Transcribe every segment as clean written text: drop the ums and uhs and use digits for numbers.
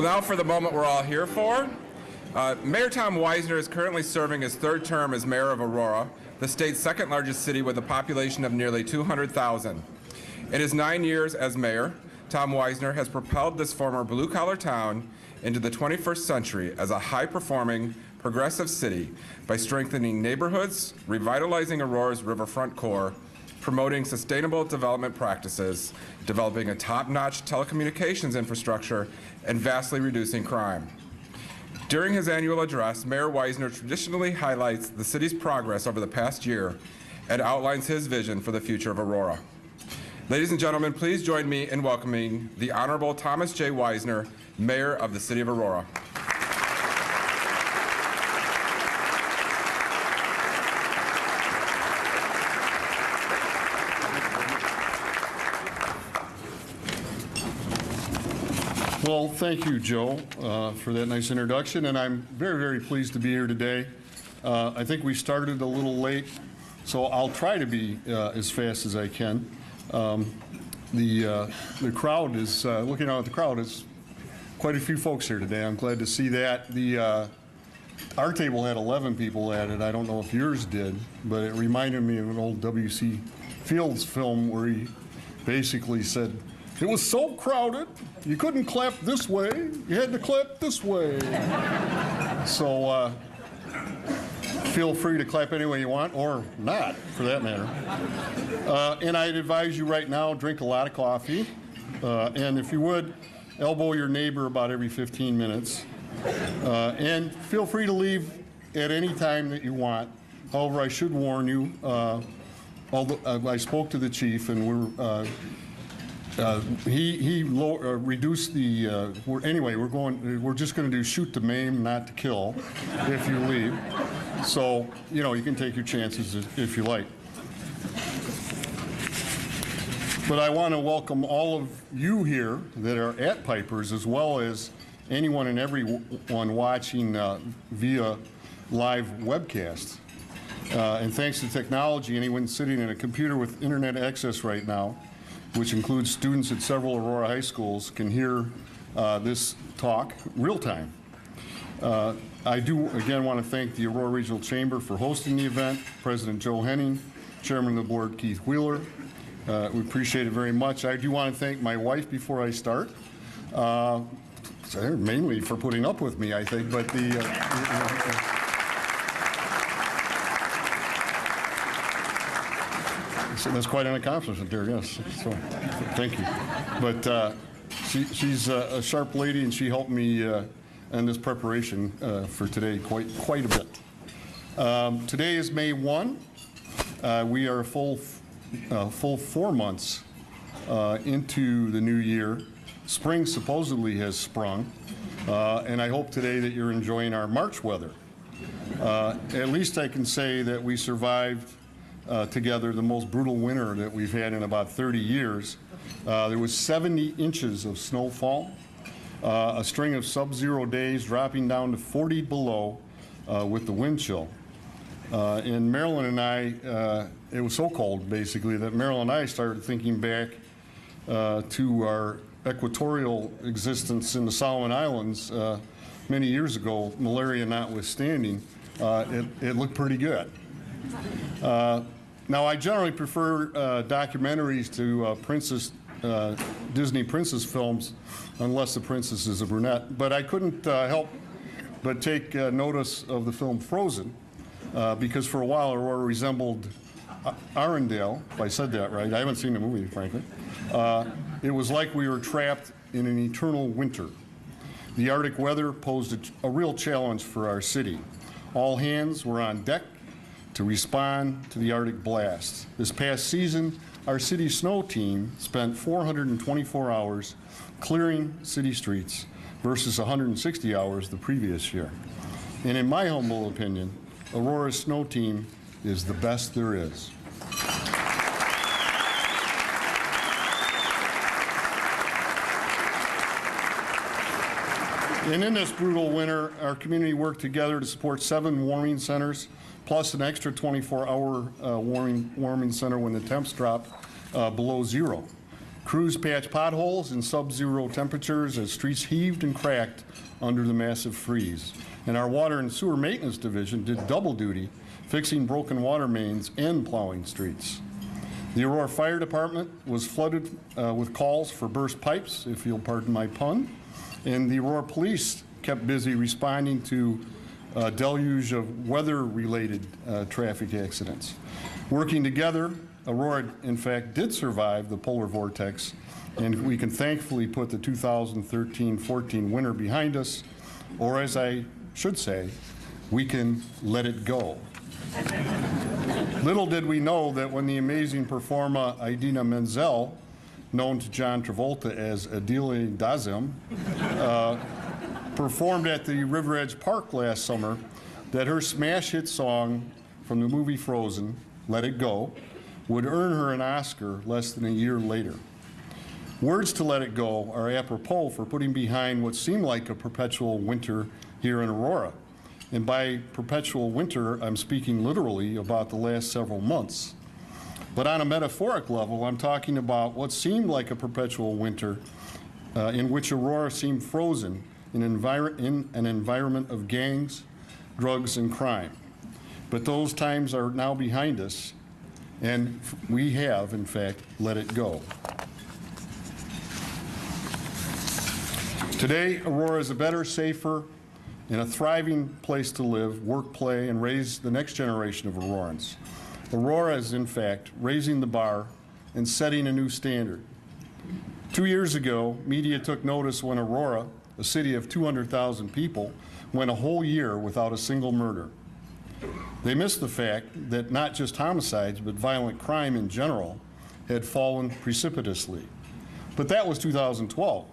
Well, now for the moment we're all here for. Mayor Tom Weisner is currently serving his third term as mayor of Aurora, the state's second largest city with a population of nearly 200,000. In his 9 years as mayor, Tom Weisner has propelled this former blue-collar town into the 21st century as a high-performing, progressive city by strengthening neighborhoods, revitalizing Aurora's riverfront core, promoting sustainable development practices, developing a top-notch telecommunications infrastructure, and vastly reducing crime. During his annual address, Mayor Weisner traditionally highlights the city's progress over the past year and outlines his vision for the future of Aurora. Ladies and gentlemen, please join me in welcoming the Honorable Thomas J. Weisner, Mayor of the City of Aurora. Well, thank you, Joe, for that nice introduction, and I'm very, very pleased to be here today. I think we started a little late, so I'll try to be as fast as I can. The crowd is, looking out at the crowd, is quite a few folks here today. I'm glad to see that. Our table had 11 people at it. I don't know if yours did, but it reminded me of an old W.C. Fields film where he basically said, "It was so crowded, you couldn't clap this way, you had to clap this way." So feel free to clap any way you want, or not, for that matter. And I'd advise you right now, drink a lot of coffee. And if you would, elbow your neighbor about every 15 minutes. And feel free to leave at any time that you want. However, I should warn you, although I spoke to the chief, and he reduced the. Anyway, we're just going to do shoot to maim, not to kill, if you leave. So you can take your chances if you like. But I want to welcome all of you here that are at Pipers, as well as anyone and everyone watching via live webcast. And thanks to technology, anyone sitting in a computer with internet access right now, which includes students at several Aurora high schools, can hear this talk real time. I do, again, want to thank the Aurora Regional Chamber for hosting the event, President Joe Henning, Chairman of the Board Keith Wheeler. We appreciate it very much. I do want to thank my wife before I start, mainly for putting up with me, I think, but so that's quite an accomplishment there, yes. So, thank you. But she's a sharp lady, and she helped me in this preparation for today quite a bit. Today is May 1. We are a full 4 months into the new year. Spring supposedly has sprung, and I hope today that you're enjoying our March weather. At least I can say that we survived together the most brutal winter that we've had in about 30 years. There was 70 inches of snowfall, a string of sub-zero days dropping down to 40 below with the wind chill. And Marilyn and I, it was so cold basically that Marilyn and I started thinking back to our equatorial existence in the Solomon Islands many years ago, malaria notwithstanding. It looked pretty good. Now, I generally prefer documentaries to Disney princess films, unless the princess is a brunette. But I couldn't help but take notice of the film Frozen, because for a while Aurora resembled Arendelle, if I said that right. I haven't seen the movie, frankly. It was like we were trapped in an eternal winter. The Arctic weather posed a real challenge for our city. All hands were on deck to respond to the Arctic blast. This past season, our city snow team spent 424 hours clearing city streets versus 160 hours the previous year. And in my humble opinion, Aurora's snow team is the best there is. And in this brutal winter, our community worked together to support 7 warming centers, plus an extra 24-hour warming center when the temps dropped below zero. Crews patched potholes in sub-zero temperatures as streets heaved and cracked under the massive freeze. And our Water and Sewer Maintenance Division did double duty, fixing broken water mains and plowing streets. The Aurora Fire Department was flooded with calls for burst pipes, if you'll pardon my pun, and the Aurora Police kept busy responding to a deluge of weather-related traffic accidents. Working together, Aurora, in fact, did survive the polar vortex, and we can thankfully put the 2013-14 winter behind us, or as I should say, we can let it go. Little did we know that when the amazing performer Idina Menzel, known to John Travolta as Adele Dazem, performed at the River Edge Park last summer, that her smash hit song from the movie Frozen, Let It Go, would earn her an Oscar less than a year later. Words to Let It Go are apropos for putting behind what seemed like a perpetual winter here in Aurora. And by perpetual winter, I'm speaking literally about the last several months. But on a metaphoric level, I'm talking about what seemed like a perpetual winter in which Aurora seemed frozen in an environment of gangs, drugs, and crime. But those times are now behind us, and we have, in fact, let it go. Today, Aurora is a better, safer, and a thriving place to live, work, play, and raise the next generation of Aurorans. Aurora is, in fact, raising the bar and setting a new standard. 2 years ago, media took notice when Aurora, a city of 200,000 people, went a whole year without a single murder. They missed the fact that not just homicides, but violent crime in general had fallen precipitously. But that was 2012.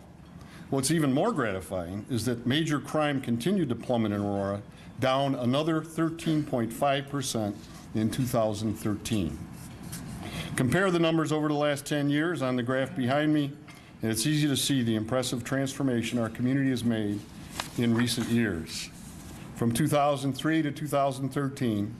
What's even more gratifying is that major crime continued to plummet in Aurora, down another 13.5% in 2013. Compare the numbers over the last 10 years on the graph behind me, and it's easy to see the impressive transformation our community has made in recent years. From 2003 to 2013,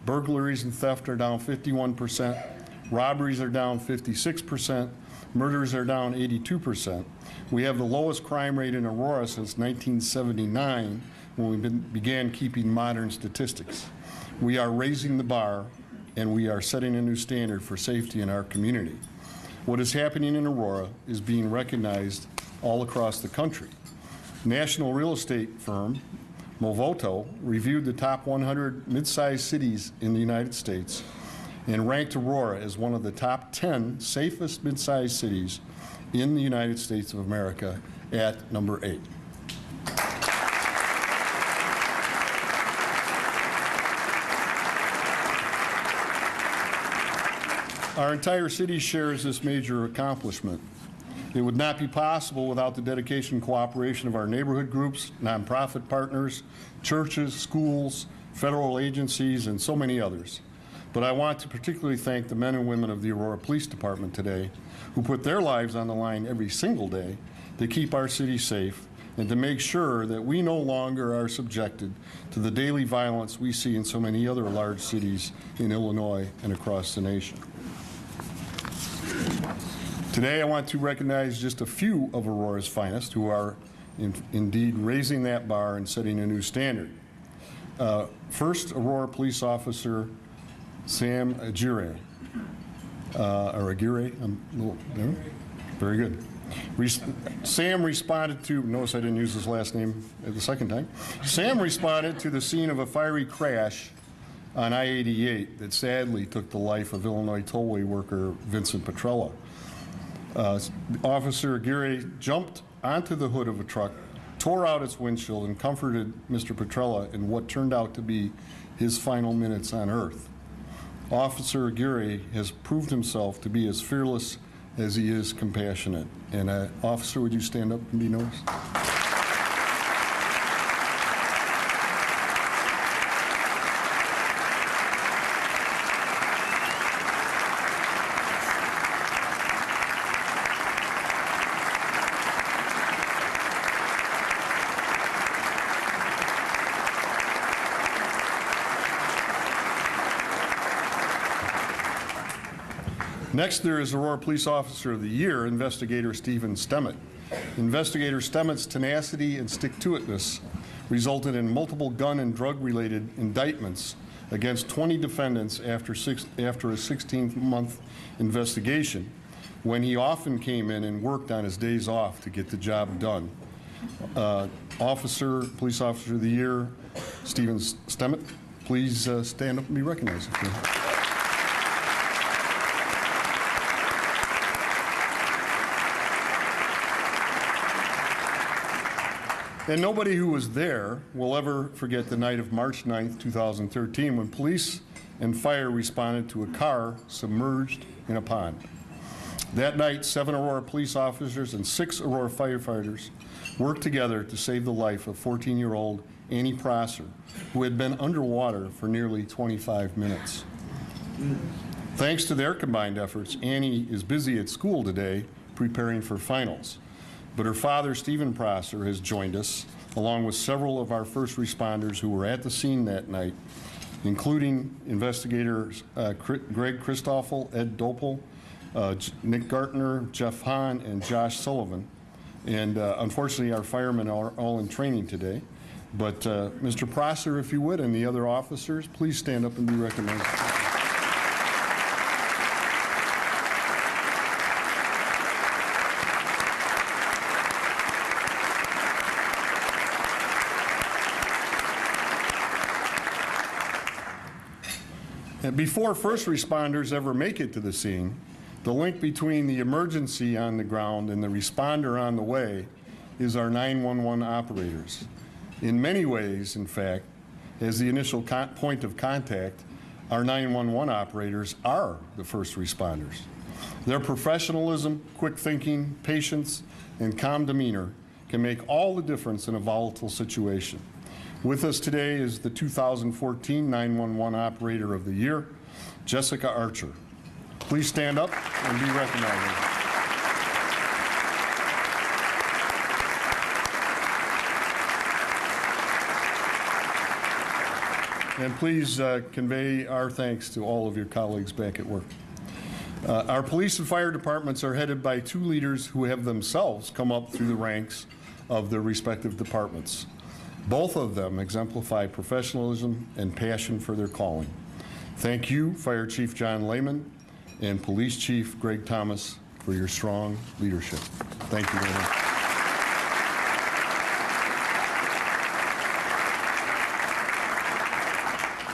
burglaries and theft are down 51%, robberies are down 56%, murders are down 82%. We have the lowest crime rate in Aurora since 1979, when we began keeping modern statistics. We are raising the bar, and we are setting a new standard for safety in our community. What is happening in Aurora is being recognized all across the country. National real estate firm Movoto reviewed the top 100 mid-sized cities in the United States and ranked Aurora as one of the top 10 safest mid-sized cities in the United States of America at number 8. Our entire city shares this major accomplishment. It would not be possible without the dedication and cooperation of our neighborhood groups, nonprofit partners, churches, schools, federal agencies, and so many others. But I want to particularly thank the men and women of the Aurora Police Department today, who put their lives on the line every single day to keep our city safe and to make sure that we no longer are subjected to the daily violence we see in so many other large cities in Illinois and across the nation. Today, I want to recognize just a few of Aurora's finest who are indeed raising that bar and setting a new standard. First, Aurora Police Officer Sam Aguirre. Very good. Sam responded to, notice I didn't use his last name the second time. Sam responded to the scene of a fiery crash on I-88 that sadly took the life of Illinois tollway worker Vincent Petrella. Officer Aguirre jumped onto the hood of a truck, tore out its windshield, and comforted Mr. Petrella in what turned out to be his final minutes on earth. Officer Aguirre has proved himself to be as fearless as he is compassionate. And officer, would you stand up and be noticed? Next, there is Aurora Police Officer of the Year, Investigator Stephen Stemmet. Investigator Stemmet's tenacity and stick-to-itness resulted in multiple gun and drug-related indictments against 20 defendants after a 16-month investigation, when he often came in and worked on his days off to get the job done. Police Officer of the Year, Stephen Stemmet, please stand up and be recognized. And nobody who was there will ever forget the night of March 9th, 2013, when police and fire responded to a car submerged in a pond. That night, 7 Aurora police officers and 6 Aurora firefighters worked together to save the life of 14-year-old Annie Prosser, who had been underwater for nearly 25 minutes. Thanks to their combined efforts, Annie is busy at school today preparing for finals. But her father, Stephen Prosser, has joined us, along with several of our first responders who were at the scene that night, including investigators Greg Christoffel, Ed Doppel, Nick Gartner, Jeff Hahn, and Josh Sullivan. And unfortunately, our firemen are all in training today. But Mr. Prosser, if you would, and the other officers, please stand up and be recognized. And before first responders ever make it to the scene, the link between the emergency on the ground and the responder on the way is our 911 operators. In many ways, in fact, as the initial point of contact, our 911 operators are the first responders. Their professionalism, quick thinking, patience, and calm demeanor can make all the difference in a volatile situation. With us today is the 2014 911 Operator of the Year, Jessica Archer. Please stand up and be recognized. And please convey our thanks to all of your colleagues back at work. Our police and fire departments are headed by 2 leaders who have themselves come up through the ranks of their respective departments. Both of them exemplify professionalism and passion for their calling. Thank you, Fire Chief John Lehman and Police Chief Greg Thomas, for your strong leadership. Thank you very much.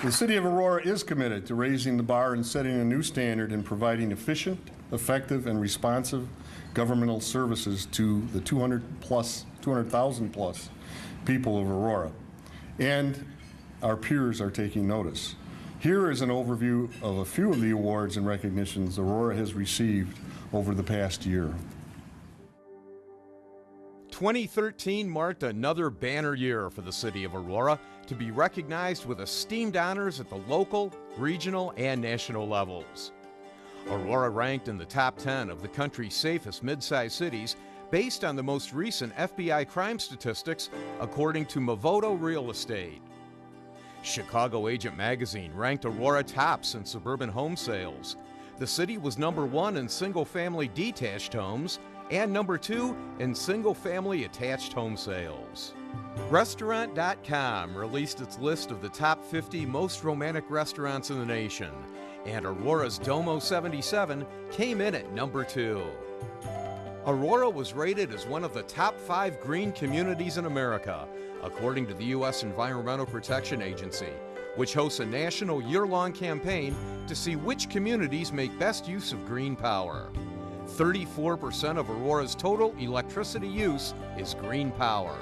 The City of Aurora is committed to raising the bar and setting a new standard in providing efficient, effective, and responsive governmental services to the 200,000 plus people of Aurora, and our peers are taking notice. Here is an overview of a few of the awards and recognitions Aurora has received over the past year. 2013 marked another banner year for the City of Aurora to be recognized with esteemed honors at the local, regional, and national levels. Aurora ranked in the top 10 of the country's safest mid-sized cities based on the most recent FBI crime statistics, according to Mavoto Real Estate. Chicago Agent Magazine ranked Aurora tops in suburban home sales. The city was #1 in single-family detached homes and #2 in single-family attached home sales. Restaurant.com released its list of the top 50 most romantic restaurants in the nation, and Aurora's Domo 77 came in at #2. Aurora was rated as one of the top 5 green communities in America, according to the U.S. Environmental Protection Agency, which hosts a national year-long campaign to see which communities make best use of green power. 34% of Aurora's total electricity use is green power.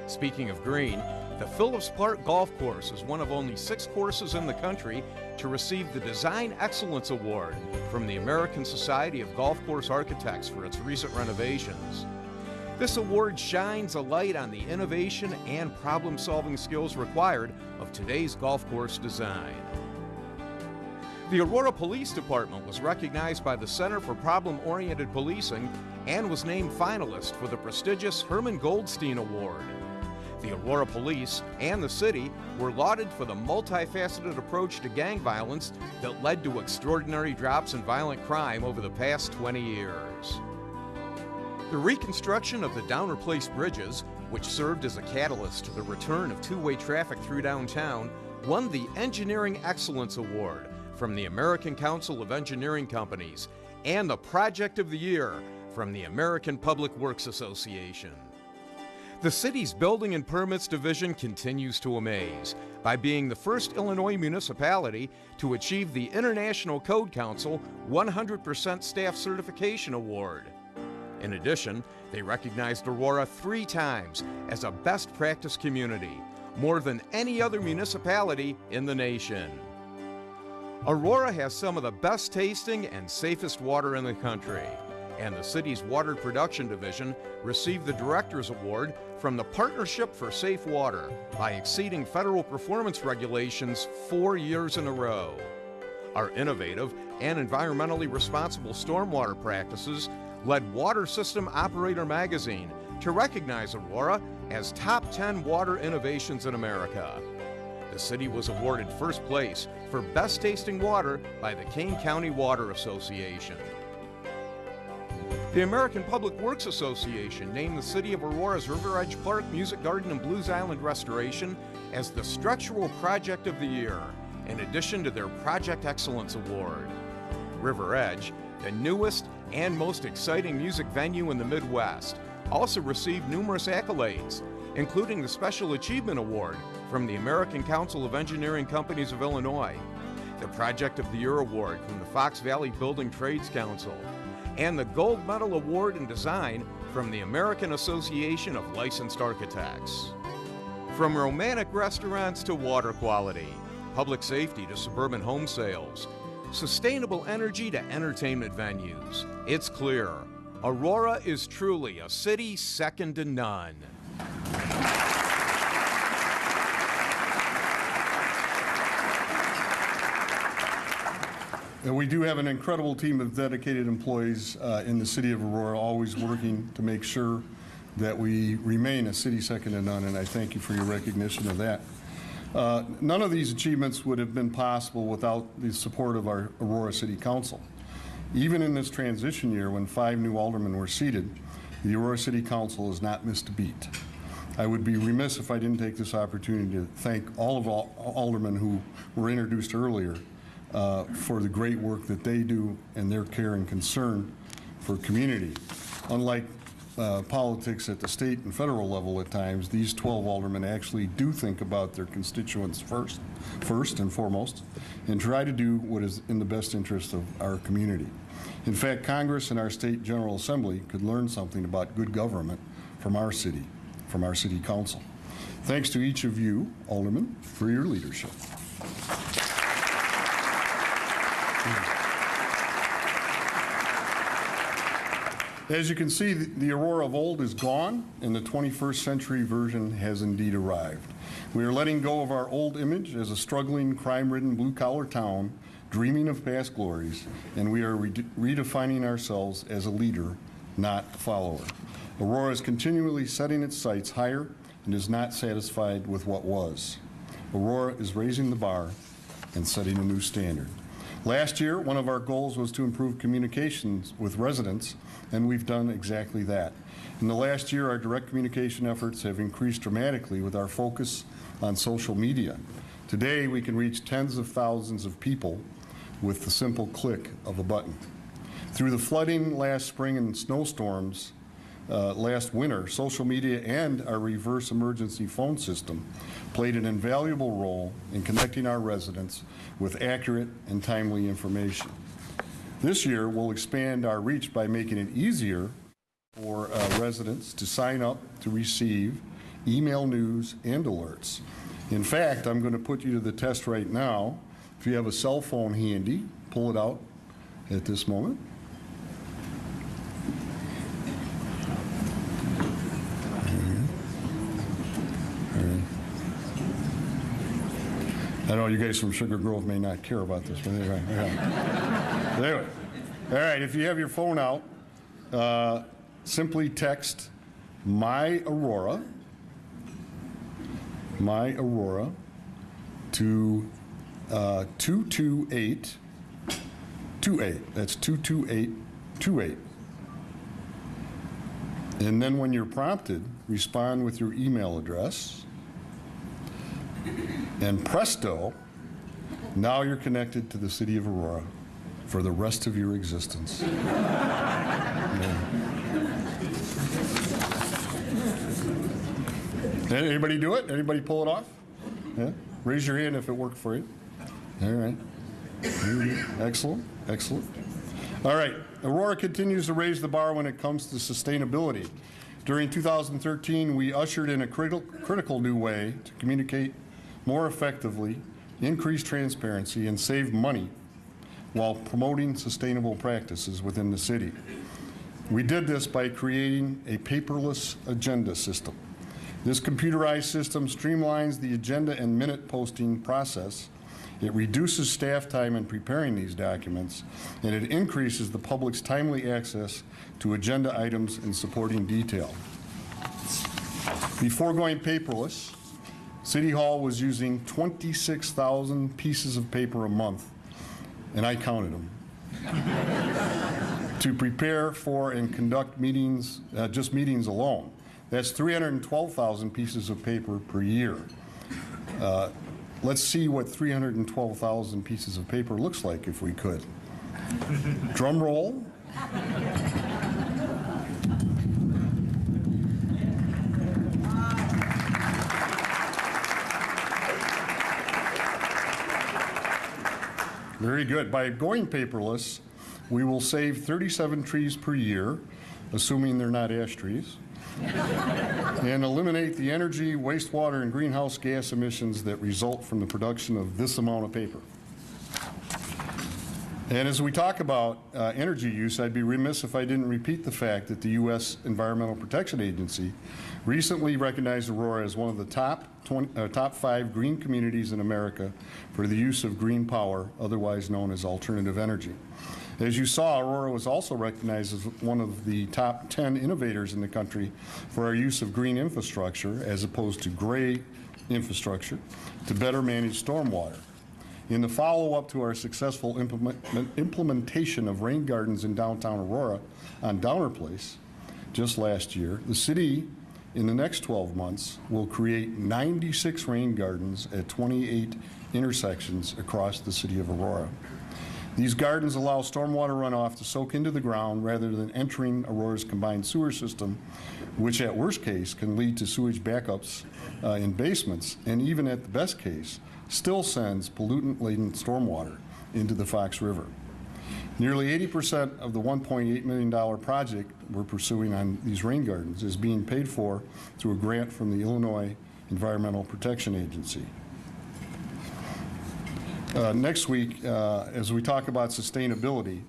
Speaking of green, the Phillips Park Golf Course is one of only 6 courses in the country to receive the Design Excellence Award from the American Society of Golf Course Architects for its recent renovations. This award shines a light on the innovation and problem-solving skills required of today's golf course design. The Aurora Police Department was recognized by the Center for Problem-Oriented Policing and was named finalist for the prestigious Herman Goldstein Award. The Aurora Police and the city were lauded for the multifaceted approach to gang violence that led to extraordinary drops in violent crime over the past 20 years. The reconstruction of the Downer Place bridges, which served as a catalyst to the return of two-way traffic through downtown, won the Engineering Excellence Award from the American Council of Engineering Companies and the Project of the Year from the American Public Works Association. The city's Building and Permits Division continues to amaze by being the first Illinois municipality to achieve the International Code Council 100% Staff Certification Award. In addition, they recognized Aurora 3 times as a best practice community, more than any other municipality in the nation. Aurora has some of the best tasting and safest water in the country, and the city's Water Production Division received the Director's Award from the Partnership for Safe Water by exceeding federal performance regulations 4 years in a row. Our innovative and environmentally responsible stormwater practices led Water System Operator Magazine to recognize Aurora as top 10 water innovations in America. The city was awarded first place for best tasting water by the Kane County Water Association. The American Public Works Association named the City of Aurora's River Edge Park, Music Garden, and Blues Island restoration as the Structural Project of the Year, in addition to their Project Excellence Award. River Edge, the newest and most exciting music venue in the Midwest, also received numerous accolades, including the Special Achievement Award from the American Council of Engineering Companies of Illinois, the Project of the Year Award from the Fox Valley Building Trades Council, and the Gold Medal Award in Design from the American Association of Licensed Architects. From romantic restaurants to water quality, public safety to suburban home sales, sustainable energy to entertainment venues, it's clear Aurora is truly a city second to none. And we do have an incredible team of dedicated employees in the city of Aurora, always working to make sure that we remain a city second to none, and I thank you for your recognition of that. None of these achievements would have been possible without the support of our Aurora City Council. Even in this transition year, when 5 new aldermen were seated, the Aurora City Council has not missed a beat. I would be remiss if I didn't take this opportunity to thank all of aldermen who were introduced earlier for the great work that they do and their care and concern for community. Unlike politics at the state and federal level at times, these 12 aldermen actually do think about their constituents first and foremost, and try to do what is in the best interest of our community. In fact, Congress and our state General Assembly could learn something about good government from our city council. Thanks to each of you, aldermen, for your leadership. As you can see, the Aurora of old is gone, and the 21st century version has indeed arrived. We are letting go of our old image as a struggling, crime-ridden, blue-collar town, dreaming of past glories, and we are redefining ourselves as a leader, not a follower. Aurora is continually setting its sights higher and is not satisfied with what was. Aurora is raising the bar and setting a new standard. Last year, one of our goals was to improve communications with residents, and we've done exactly that. In the last year, our direct communication efforts have increased dramatically with our focus on social media. Today, we can reach tens of thousands of people with the simple click of a button. Through the flooding last spring and snowstorms last winter, social media and our reverse emergency phone system played an invaluable role in connecting our residents with accurate and timely information. This year, we'll expand our reach by making it easier for residents to sign up to receive email news and alerts. In fact, I'm going to put you to the test right now. If you have a cell phone handy, pull it out at this moment. I know you guys from Sugar Grove may not care about this, but anyway. Anyway. All right, if you have your phone out, simply text My Aurora My Aurora to 22828. That's 22828. And then when you're prompted, respond with your email address. And presto, now you're connected to the city of Aurora for the rest of your existence. Anybody do it? Anybody pull it off? Yeah? Raise your hand if it worked for you. All right. Excellent, excellent. All right, Aurora continues to raise the bar when it comes to sustainability. During 2013, we ushered in a critical new way to communicate more effectively, increase transparency, and save money while promoting sustainable practices within the city. We did this by creating a paperless agenda system. This computerized system streamlines the agenda and minute posting process. It reduces staff time in preparing these documents, and it increases the public's timely access to agenda items and supporting detail. Before going paperless, City Hall was using 26,000 pieces of paper a month, and I counted them, to prepare for and conduct meetings, just meetings alone. That's 312,000 pieces of paper per year. Let's see what 312,000 pieces of paper looks like if we could. Drum roll. Very good. By going paperless, we will save 37 trees per year, assuming they're not ash trees, and eliminate the energy, wastewater, and greenhouse gas emissions that result from the production of this amount of paper. And as we talk about energy use, I'd be remiss if I didn't repeat the fact that the U.S. Environmental Protection Agency recently recognized Aurora as one of the top 5 green communities in America for the use of green power, otherwise known as alternative energy. As you saw, Aurora was also recognized as one of the top 10 innovators in the country for our use of green infrastructure, as opposed to gray infrastructure, to better manage stormwater. In the follow-up to our successful implementation of rain gardens in downtown Aurora on Downer Place just last year, the city, in the next 12 months, will create 96 rain gardens at 28 intersections across the city of Aurora. These gardens allow stormwater runoff to soak into the ground rather than entering Aurora's combined sewer system, which at worst case can lead to sewage backups in basements, and even at the best case, still sends pollutant-laden stormwater into the Fox River. Nearly 80% of the $1.8 million project we're pursuing on these rain gardens is being paid for through a grant from the Illinois Environmental Protection Agency. Next week, as we talk about sustainability,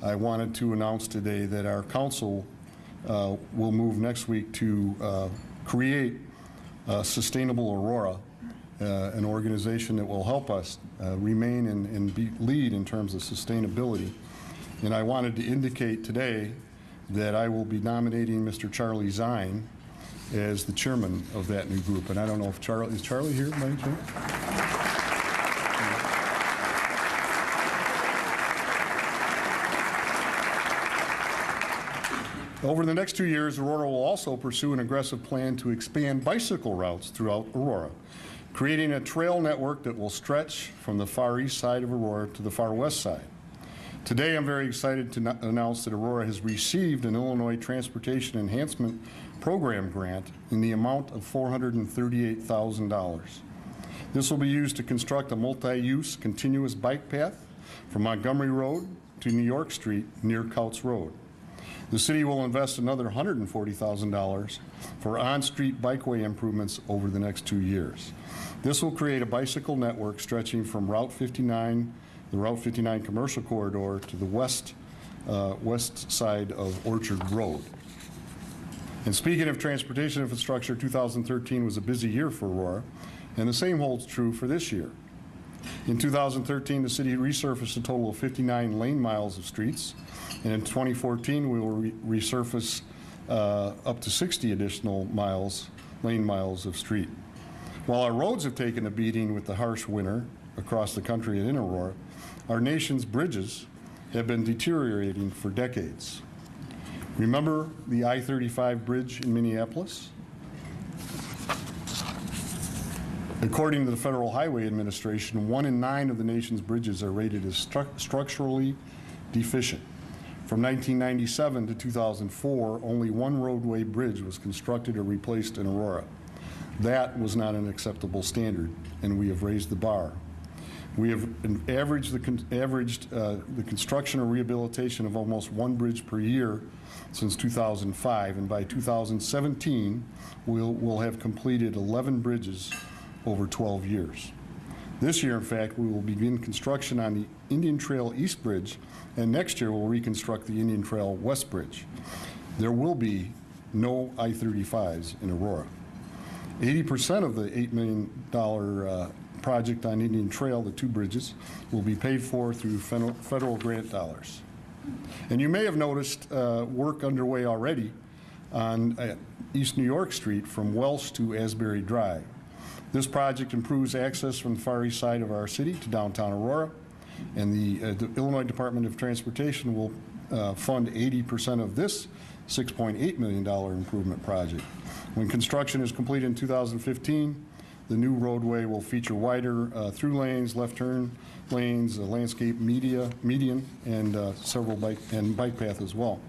I wanted to announce today that our council will move next week to create Sustainable Aurora, an organization that will help us remain and lead in terms of sustainability. And I wanted to indicate today that I will be nominating Mr. Charlie Zine as the chairman of that new group. And I don't know if is Charlie here by any chance? Over the next 2 years, Aurora will also pursue an aggressive plan to expand bicycle routes throughout Aurora, creating a trail network that will stretch from the far east side of Aurora to the far west side. Today, I'm very excited to announce that Aurora has received an Illinois Transportation Enhancement Program grant in the amount of $438,000. This will be used to construct a multi-use continuous bike path from Montgomery Road to New York Street near Couts Road. The city will invest another $140,000 for on-street bikeway improvements over the next 2 years. This will create a bicycle network stretching from Route 59, the Route 59 commercial corridor, to the west side of Orchard Road. And speaking of transportation infrastructure, 2013 was a busy year for Aurora, and the same holds true for this year. In 2013, the city resurfaced a total of 59 lane miles of streets, and in 2014, we will resurface up to 60 additional lane miles of street. While our roads have taken a beating with the harsh winter across the country and in Aurora, our nation's bridges have been deteriorating for decades. Remember the I-35 bridge in Minneapolis? According to the Federal Highway Administration, 1 in 9 of the nation's bridges are rated as structurally deficient. From 1997 to 2004, only one roadway bridge was constructed or replaced in Aurora. That was not an acceptable standard, and we have raised the bar. We have averaged the construction or rehabilitation of almost one bridge per year since 2005, and by 2017, we'll have completed 11 bridges over 12 years. This year, in fact, we will begin construction on the Indian Trail East Bridge, and next year we'll reconstruct the Indian Trail West Bridge. There will be no I-35s in Aurora. 80% of the $8 million project on Indian Trail, the 2 bridges, will be paid for through federal grant dollars. And you may have noticed work underway already on East New York Street from Welsh to Asbury Drive. This project improves access from the far east side of our city to downtown Aurora, and the Illinois Department of Transportation will fund 80% of this $6.8 million improvement project. When construction is completed in 2015, the new roadway will feature wider through lanes, left turn lanes, a landscape median, and several bike path as well.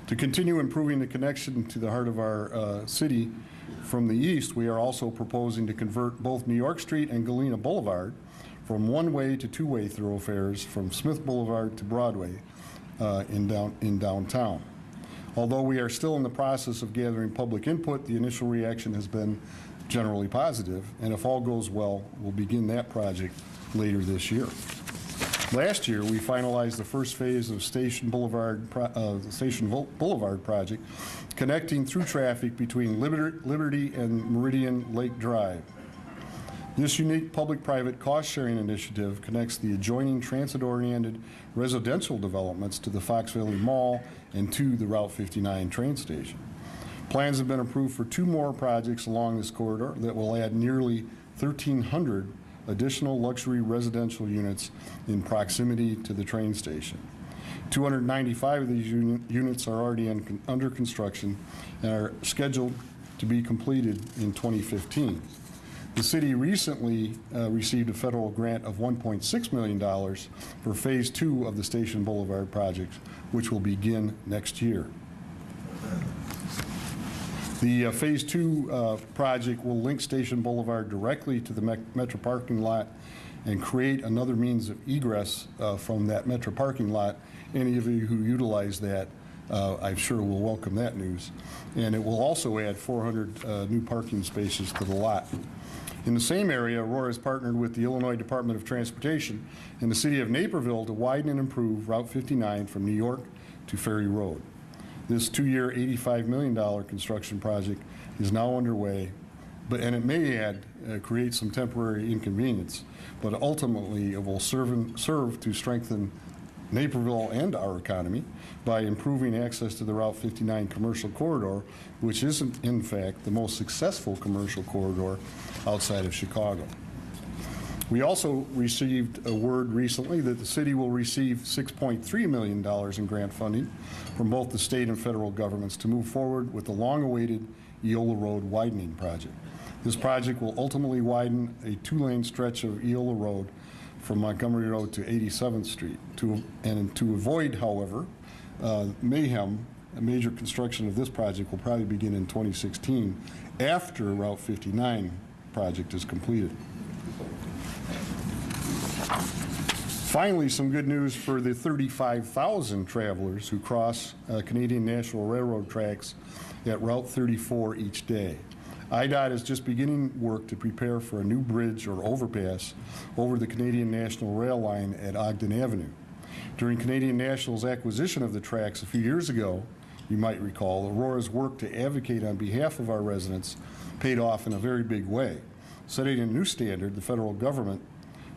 To continue improving the connection to the heart of our city from the east, we are also proposing to convert both New York Street and Galena Boulevard from one-way to two-way thoroughfares from Smith Boulevard to Broadway in downtown. Although we are still in the process of gathering public input, the initial reaction has been generally positive, and if all goes well, we'll begin that project later this year. Last year, we finalized the first phase of Station Boulevard project, connecting through traffic between Liberty and Meridian Lake Drive. This unique public-private cost-sharing initiative connects the adjoining transit-oriented residential developments to the Fox Valley Mall and to the Route 59 train station. Plans have been approved for 2 more projects along this corridor that will add nearly 1,300 additional luxury residential units in proximity to the train station. 295 of these units are already under construction and are scheduled to be completed in 2015. The city recently received a federal grant of $1.6 million for Phase 2 of the Station Boulevard project, which will begin next year. The Phase 2 project will link Station Boulevard directly to the Metro parking lot and create another means of egress from that Metro parking lot. Any of you who utilize that, I'm sure will welcome that news. And it will also add 400 new parking spaces to the lot. In the same area, Aurora has partnered with the Illinois Department of Transportation and the city of Naperville to widen and improve Route 59 from New York to Ferry Road. This 2-year, $85 million construction project is now underway, and it may create some temporary inconvenience, but ultimately it will serve to strengthen Naperville and our economy by improving access to the Route 59 commercial corridor, which isn't, in fact, the most successful commercial corridor outside of Chicago. We also received a word recently that the city will receive $6.3 million in grant funding from both the state and federal governments to move forward with the long-awaited Eola Road widening project. This project will ultimately widen a 2-lane stretch of Eola Road from Montgomery Road to 87th Street. To avoid, however, mayhem, a major construction of this project will probably begin in 2016 after Route 59 project is completed. Finally, some good news for the 35,000 travelers who cross Canadian National Railroad tracks at Route 34 each day. IDOT is just beginning work to prepare for a new bridge or overpass over the Canadian National Rail line at Ogden Avenue. During Canadian National's acquisition of the tracks a few years ago, you might recall, Aurora's work to advocate on behalf of our residents paid off in a very big way. Setting a new standard, the federal government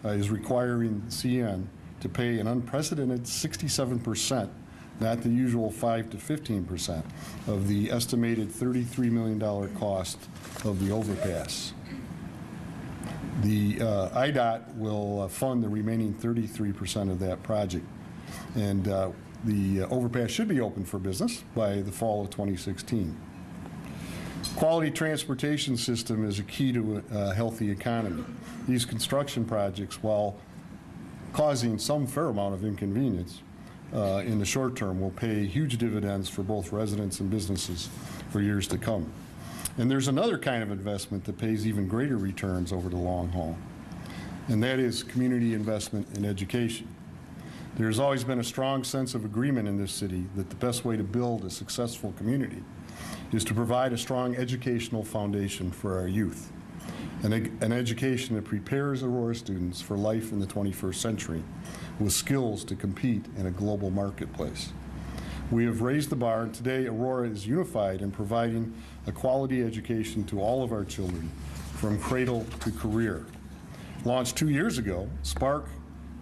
is requiring CN to pay an unprecedented 67%, not the usual 5 to 15%, of the estimated $33 million cost of the overpass. The IDOT will fund the remaining 33% of that project. And the overpass should be open for business by the fall of 2016. Quality transportation system is a key to a healthy economy. These construction projects, while causing some fair amount of inconvenience in the short term, will pay huge dividends for both residents and businesses for years to come. And there's another kind of investment that pays even greater returns over the long haul, and that is community investment in education. There's always been a strong sense of agreement in this city that the best way to build a successful community is to provide a strong educational foundation for our youth, an education that prepares Aurora students for life in the 21st century with skills to compete in a global marketplace. We have raised the bar, and today Aurora is unified in providing a quality education to all of our children from cradle to career. Launched 2 years ago, SPARK,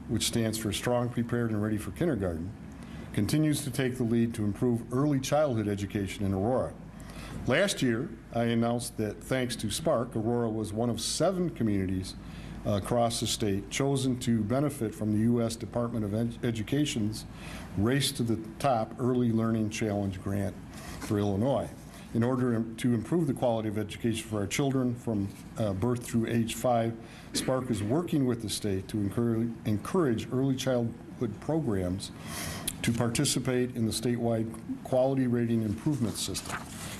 which stands for Strong, Prepared, and Ready for Kindergarten, continues to take the lead to improve early childhood education in Aurora. Last year, I announced that thanks to SPARK, Aurora was one of 7 communities across the state chosen to benefit from the U.S. Department of Education's Race to the Top Early Learning Challenge grant for Illinois. In order to improve the quality of education for our children from birth through age 5, SPARK is working with the state to encourage early childhood programs to participate in the statewide quality rating improvement system.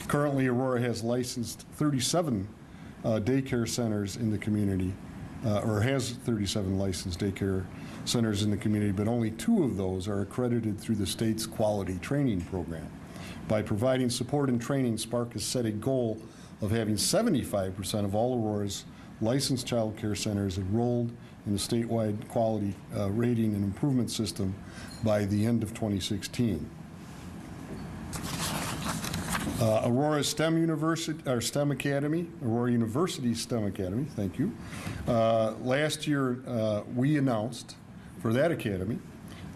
Currently, Aurora has licensed 37 daycare centers in the community, or has 37 licensed daycare centers in the community, but only 2 of those are accredited through the state's quality training program. By providing support and training, SPARK has set a goal of having 75% of all Aurora's licensed child care centers enrolled in the statewide quality rating and improvement system by the end of 2016. Aurora STEM University, or STEM Academy, Aurora University STEM Academy, thank you. Last year, we announced for that academy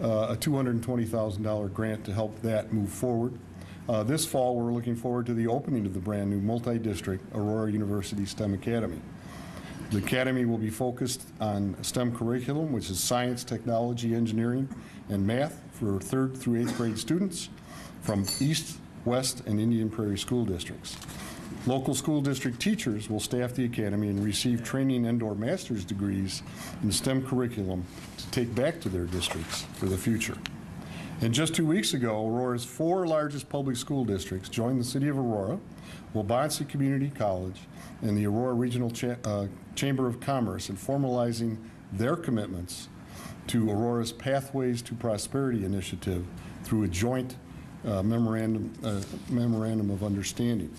a $220,000 grant to help that move forward. This fall, we're looking forward to the opening of the brand new multi-district Aurora University STEM Academy. The academy will be focused on STEM curriculum, which is science, technology, engineering, and math for 3rd through 8th grade students from East, West, and Indian Prairie school districts. Local school district teachers will staff the academy and receive training and/or master's degrees in STEM curriculum to take back to their districts for the future. And just 2 weeks ago, Aurora's 4 largest public school districts joined the City of Aurora, Waubonsee Community College, and the Aurora Regional Chamber of Commerce in formalizing their commitments to Aurora's Pathways to Prosperity initiative through a joint memorandum of understanding.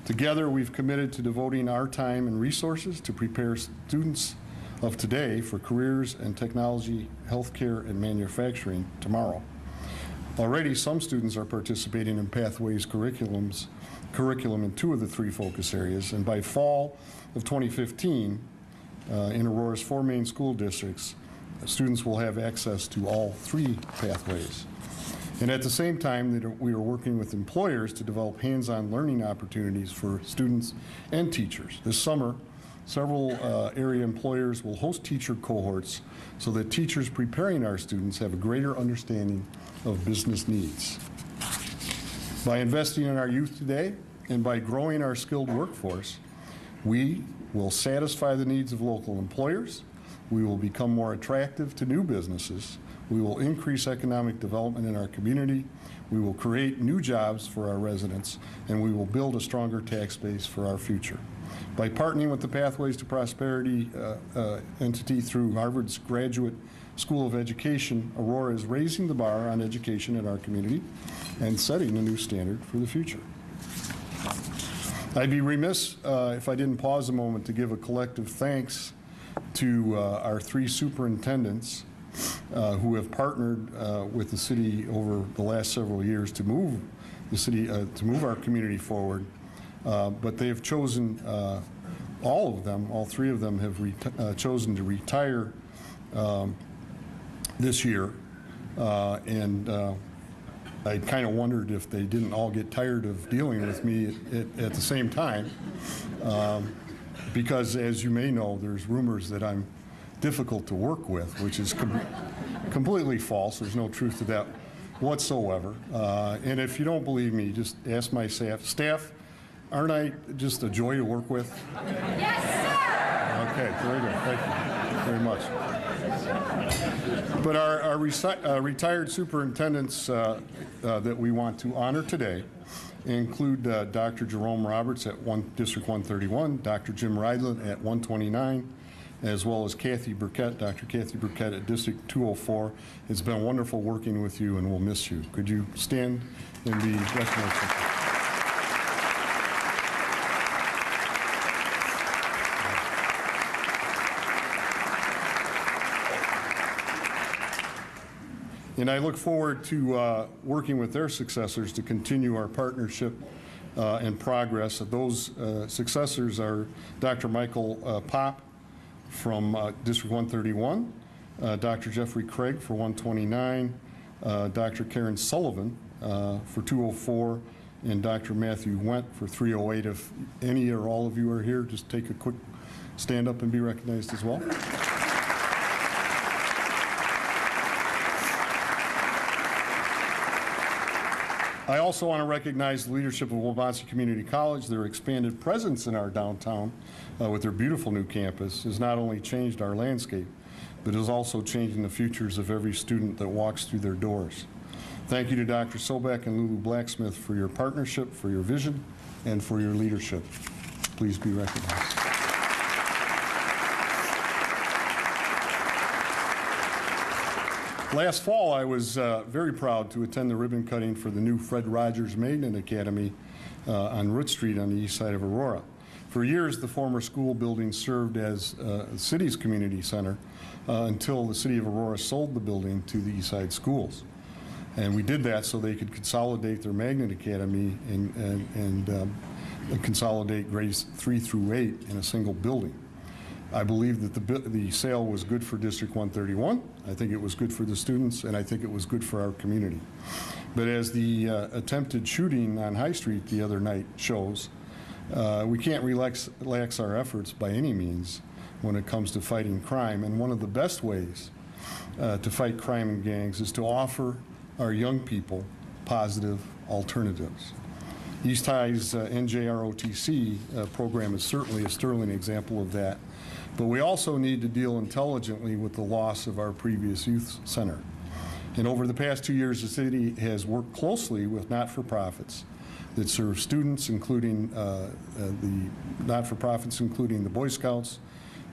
Together, we've committed to devoting our time and resources to prepare students of today for careers in technology, healthcare, and manufacturing tomorrow. Already, some students are participating in Pathways curriculum in 2 of the 3 focus areas, and by fall of 2015, in Aurora's 4 main school districts, students will have access to all 3 pathways. And at the same time, we are working with employers to develop hands-on learning opportunities for students and teachers. This summer, several area employers will host teacher cohorts so that teachers preparing our students have a greater understanding of business needs. By investing in our youth today and by growing our skilled workforce, we will satisfy the needs of local employers, we will become more attractive to new businesses, we will increase economic development in our community, we will create new jobs for our residents, and we will build a stronger tax base for our future. By partnering with the Pathways to Prosperity entity through Harvard's Graduate School of Education, Aurora is raising the bar on education in our community and setting a new standard for the future. I'd be remiss if I didn't pause a moment to give a collective thanks to our 3 superintendents who have partnered with the city over the last several years to move the city, to move our community forward. But they have chosen, all of them, all 3 of them have chosen to retire this year. I kind of wondered if they didn't all get tired of dealing with me at the same time. because, as you may know, there's rumors that I'm difficult to work with, which is completely false. There's no truth to that whatsoever. And if you don't believe me, just ask my staff. Staff, aren't I just a joy to work with? Yes, sir! Okay, very good. Thank you very much. But our retired superintendents that we want to honor today include Dr. Jerome Roberts at District 131, Dr. Jim Rydland at 129, as well as Kathy Burkett, Dr. Kathy Burkett at District 204. It's been wonderful working with you, and we'll miss you. Could you stand and be recognized? And I look forward to working with their successors to continue our partnership and progress. Those successors are Dr. Michael Pop from District 131, Dr. Jeffrey Craig for 129, Dr. Karen Sullivan for 204, and Dr. Matthew Went for 308. If any or all of you are here, just take a quick stand up and be recognized as well. I also want to recognize the leadership of Waubonsee Community College. Their expanded presence in our downtown with their beautiful new campus has not only changed our landscape, but is also changing the futures of every student that walks through their doors. Thank you to Dr. Sobek and Lulu Blacksmith for your partnership, for your vision, and for your leadership. Please be recognized. Last fall, I was very proud to attend the ribbon cutting for the new Fred Rogers Magnet Academy on Root Street on the east side of Aurora. For years, the former school building served as the city's community center until the city of Aurora sold the building to the East Side Schools. And we did that so they could consolidate their Magnet Academy and consolidate grades 3 through 8 in a single building. I believe that the sale was good for District 131. I think it was good for the students, and I think it was good for our community. But as the attempted shooting on High Street the other night shows, we can't relax our efforts by any means when it comes to fighting crime. And one of the best ways to fight crime and gangs is to offer our young people positive alternatives. East High's NJROTC program is certainly a sterling example of that. But we also need to deal intelligently with the loss of our previous youth center. And over the past 2 years, the city has worked closely with not-for-profits that serve students, including the not-for-profits including the Boy Scouts,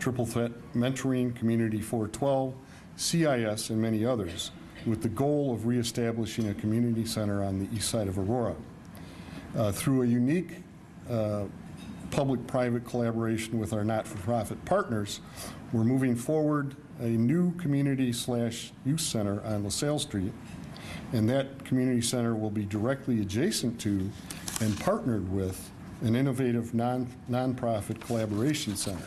Triple Threat Mentoring, Community 412, CIS, and many others, with the goal of reestablishing a community center on the east side of Aurora. Through a unique public-private collaboration with our not-for-profit partners, we're moving forward a new community/youth center on LaSalle Street, and that community center will be directly adjacent to and partnered with an innovative nonprofit collaboration center.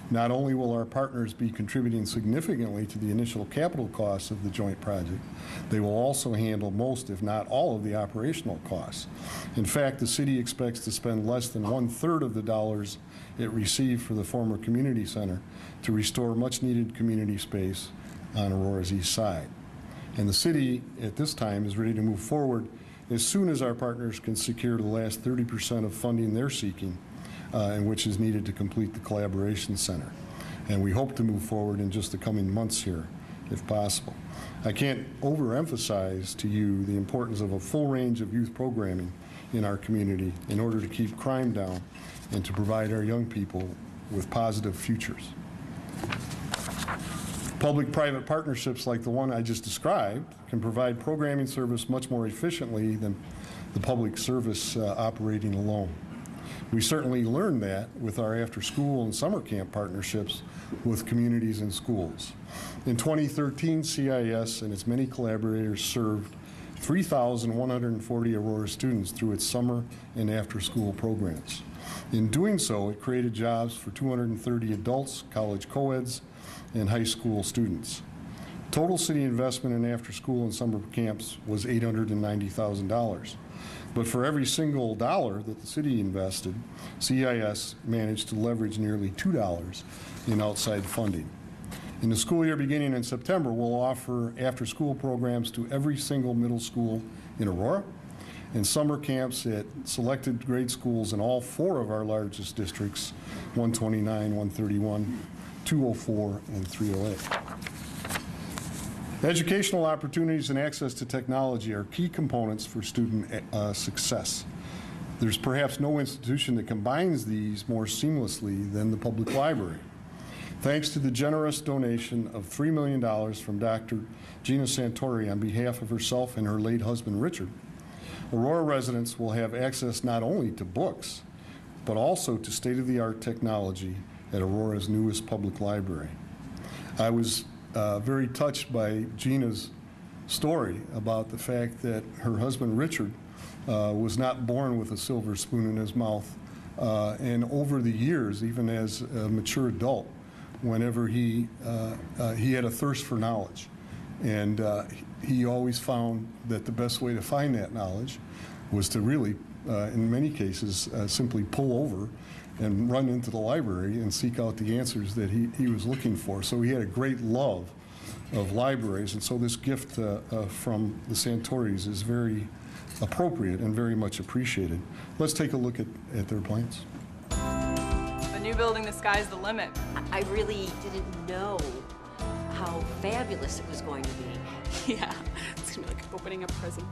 Not only will our partners be contributing significantly to the initial capital costs of the joint project, they will also handle most, if not all, of the operational costs. In fact, the city expects to spend less than 1/3 of the dollars it received for the former community center to restore much-needed community space on Aurora's east side. And the city, at this time, is ready to move forward as soon as our partners can secure the last 30% of funding they're seeking, and which is needed to complete the collaboration center. And we hope to move forward in just the coming months here, if possible. I can't overemphasize to you the importance of a full range of youth programming in our community in order to keep crime down and to provide our young people with positive futures. Public-private partnerships like the one I just described can provide programming service much more efficiently than the public service operating alone. We certainly learned that with our after-school and summer camp partnerships with communities and schools. In 2013, CIS and its many collaborators served 3,140 Aurora students through its summer and after-school programs. In doing so, it created jobs for 230 adults, college co-eds, and high school students. Total city investment in after-school and summer camps was $890,000. But for every single dollar that the city invested, CIS managed to leverage nearly $2 in outside funding. In the school year beginning in September, we'll offer after-school programs to every single middle school in Aurora and summer camps at selected grade schools in all 4 of our largest districts, 129, 131, 204, and 308. Educational opportunities and access to technology are key components for student success. There's perhaps no institution that combines these more seamlessly than the public library. Thanks to the generous donation of $3 million from Dr. Gina Santori on behalf of herself and her late husband, Richard, Aurora residents will have access not only to books, but also to state-of-the-art technology at Aurora's newest public library. I was very touched by Gina's story about the fact that her husband, Richard, was not born with a silver spoon in his mouth. And over the years, even as a mature adult, whenever he had a thirst for knowledge. And he always found that the best way to find that knowledge was to really, in many cases, simply pull over and run into the library and seek out the answers that he was looking for. So he had a great love of libraries, and so this gift from the Santoris is very appropriate and very much appreciated. Let's take a look at their plans. The new building, the sky's the limit. I really didn't know how fabulous it was going to be. Yeah, it's gonna be like opening a present.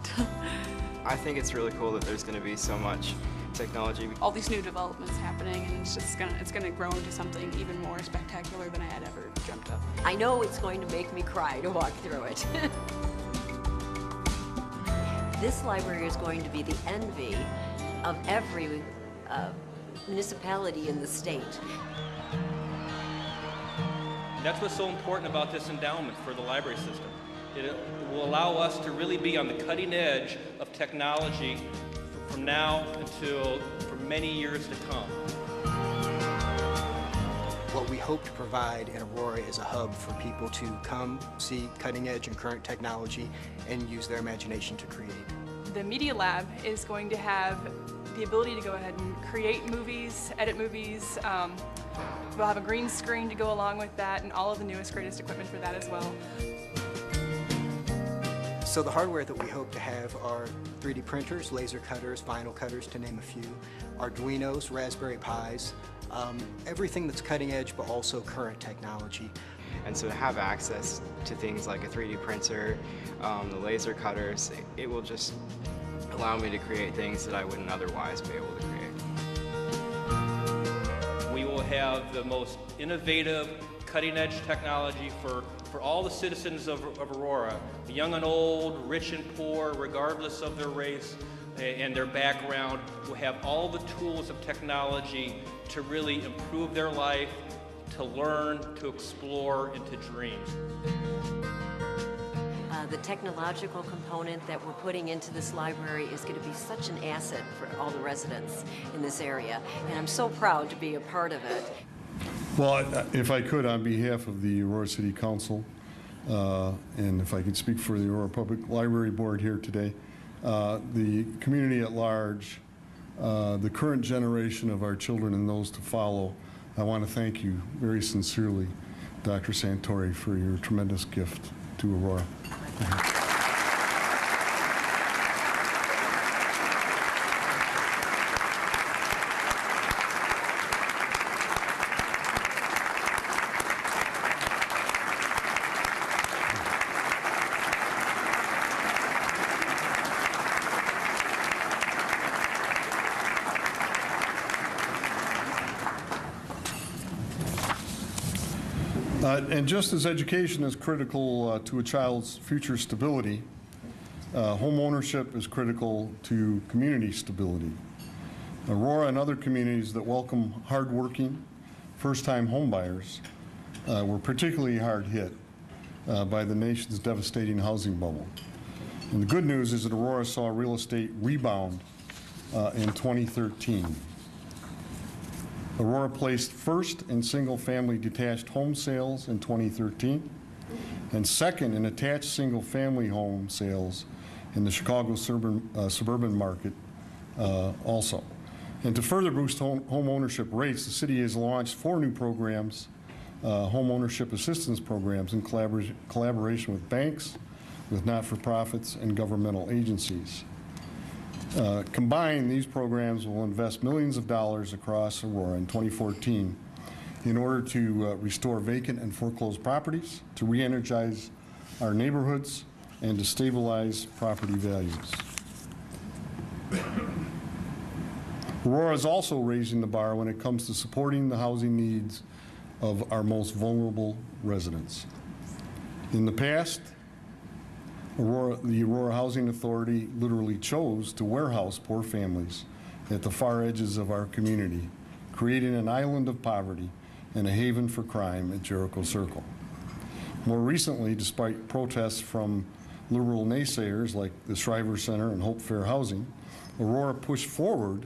I think it's really cool that there's going to be so much technology. All these new developments happening, and it's gonna grow into something even more spectacular than I had ever dreamt of. I know it's going to make me cry to walk through it. This library is going to be the envy of every municipality in the state. That's what's so important about this endowment for the library system. It will allow us to really be on the cutting edge of technology from now until for many years to come. What we hope to provide in Aurora is a hub for people to come, see cutting edge and current technology, and use their imagination to create. The Media Lab is going to have the ability to go ahead and create movies, edit movies. We'll have a green screen to go along with that, and all of the newest, greatest equipment for that as well. So the hardware that we hope to have are 3D printers, laser cutters, vinyl cutters, to name a few, Arduinos, Raspberry Pis, everything that's cutting edge but also current technology. And so to have access to things like a 3D printer, the laser cutters, it will just allow me to create things that I wouldn't otherwise be able to create. We will have the most innovative, cutting-edge technology for all the citizens of Aurora, young and old, rich and poor, regardless of their race and their background, will have all the tools of technology to really improve their life, to learn, to explore, and to dream. The technological component that we're putting into this library is going to be such an asset for all the residents in this area, and I'm so proud to be a part of it. Well, if I could, on behalf of the Aurora City Council, and if I could speak for the Aurora Public Library Board here today, the community at large, the current generation of our children and those to follow, I want to thank you very sincerely, Dr. Santori, for your tremendous gift to Aurora. And just as education is critical to a child's future stability, home ownership is critical to community stability. Aurora and other communities that welcome hardworking, first-time homebuyers were particularly hard hit by the nation's devastating housing bubble. And the good news is that Aurora saw real estate rebound in 2013. Aurora placed first in single-family detached home sales in 2013 and second in attached single-family home sales in the Chicago suburban market also. And to further boost home ownership rates, the city has launched 4 new programs, home ownership assistance programs in collaboration with banks, with not-for-profits, and governmental agencies. Combined, these programs will invest millions of dollars across Aurora in 2014 in order to restore vacant and foreclosed properties, to re-energize our neighborhoods, and to stabilize property values. Aurora is also raising the bar when it comes to supporting the housing needs of our most vulnerable residents. In the past, the Aurora Housing Authority literally chose to warehouse poor families at the far edges of our community, creating an island of poverty and a haven for crime at Jericho Circle. More recently, despite protests from liberal naysayers like the Shriver Center and Hope Fair Housing, Aurora pushed forward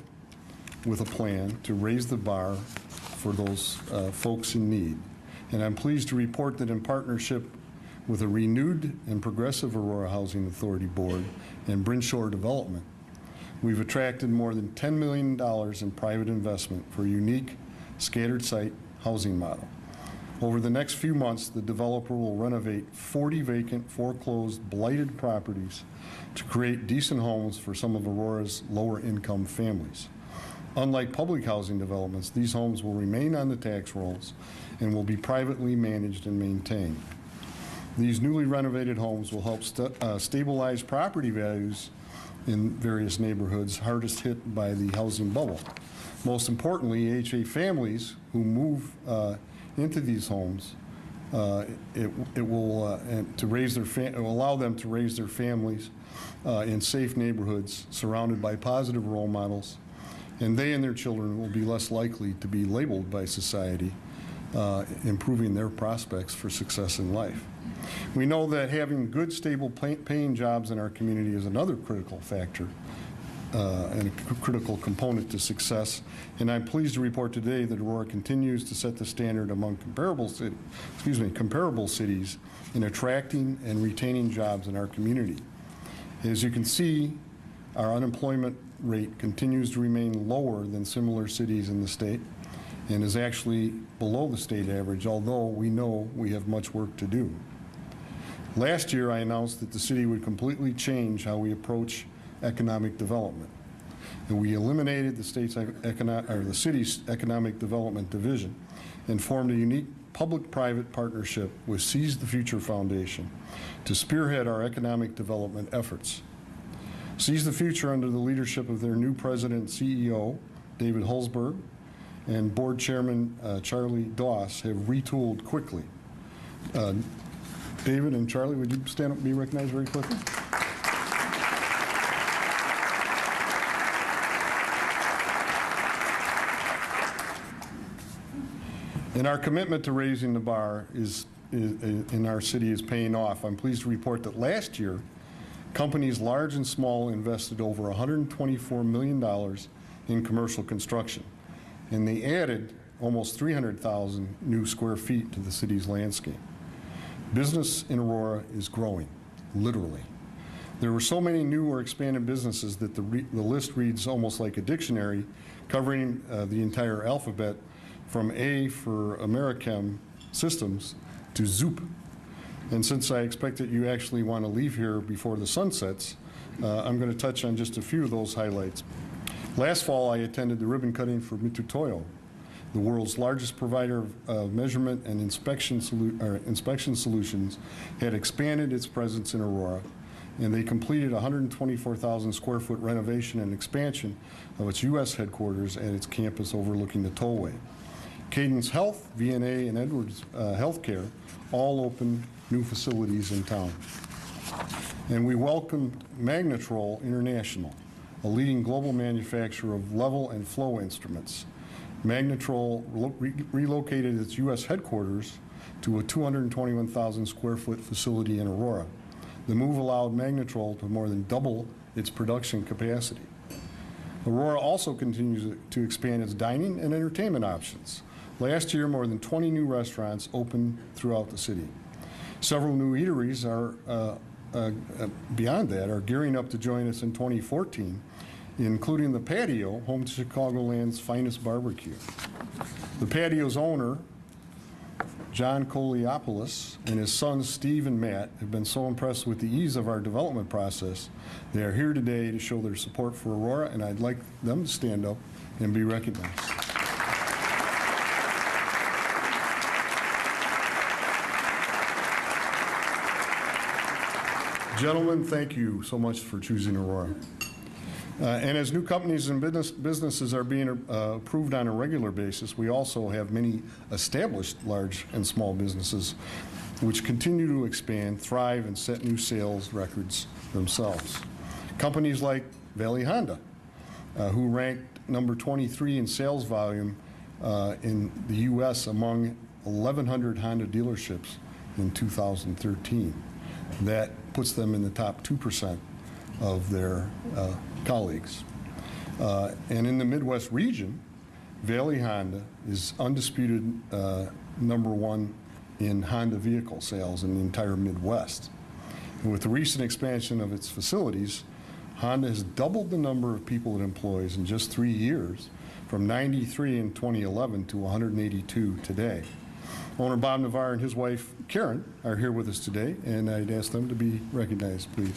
with a plan to raise the bar for those folks in need. And I'm pleased to report that in partnership with a renewed and progressive Aurora Housing Authority Board and Brinshore Development, we've attracted more than $10 million in private investment for a unique scattered site housing model. Over the next few months, the developer will renovate 40 vacant, foreclosed, blighted properties to create decent homes for some of Aurora's lower income families. Unlike public housing developments, these homes will remain on the tax rolls and will be privately managed and maintained. These newly renovated homes will help stabilize property values in various neighborhoods hardest hit by the housing bubble. Most importantly, AHA families who move into these homes, it will allow them to raise their families in safe neighborhoods surrounded by positive role models, and they and their children will be less likely to be labeled by society, improving their prospects for success in life. We know that having good, stable paying jobs in our community is another critical factor and a critical component to success. And I'm pleased to report today that Aurora continues to set the standard among comparable cities in attracting and retaining jobs in our community. As you can see, our unemployment rate continues to remain lower than similar cities in the state and is actually below the state average, although we know we have much work to do. Last year, I announced that the city would completely change how we approach economic development. And we eliminated the city's economic development division and formed a unique public-private partnership with Seize the Future Foundation to spearhead our economic development efforts. Seize the Future, under the leadership of their new president and CEO, David Hulsberg, and board chairman Charlie Doss, have retooled quickly. David and Charlie, would you stand up and be recognized very quickly? And our commitment to raising the bar in our city is paying off. I'm pleased to report that last year, companies large and small invested over $124 million in commercial construction, and they added almost 300,000 new square feet to the city's landscape. Business in Aurora is growing, literally. There were so many new or expanded businesses that the list reads almost like a dictionary, covering the entire alphabet from A for Americhem Systems to Zoop. And since I expect that you actually want to leave here before the sun sets, I'm going to touch on just a few of those highlights. Last fall, I attended the ribbon cutting for Mitutoyo, the world's largest provider of measurement and inspection solutions, had expanded its presence in Aurora, and they completed a 124,000 square foot renovation and expansion of its U.S. headquarters at its campus overlooking the tollway. Cadence Health, VNA, and Edwards Healthcare all opened new facilities in town. And we welcomed Magnetrol International, a leading global manufacturer of level and flow instruments. Magnetrol relocated its U.S. headquarters to a 221,000 square foot facility in Aurora. The move allowed Magnetrol to more than double its production capacity. Aurora also continues to expand its dining and entertainment options. Last year, more than 20 new restaurants opened throughout the city. Several new eateries are, beyond that, are gearing up to join us in 2014, including the Patio, home to Chicagoland's finest barbecue. The Patio's owner, John Koliopoulos, and his sons Steve and Matt have been so impressed with the ease of our development process. They are here today to show their support for Aurora, and I'd like them to stand up and be recognized. Gentlemen, thank you so much for choosing Aurora. And as new companies and businesses are being approved on a regular basis, we also have many established large and small businesses which continue to expand, thrive, and set new sales records themselves. Companies like Valley Honda, who ranked number 23 in sales volume in the U.S. among 1,100 Honda dealerships in 2013. That puts them in the top 2% of their colleagues. And in the Midwest region, Valley Honda is undisputed number one in Honda vehicle sales in the entire Midwest. And with the recent expansion of its facilities, Honda has doubled the number of people it employs in just 3 years, from 93 in 2011 to 182 today. Owner Bob Navarre and his wife, Karen, are here with us today, and I'd ask them to be recognized, please.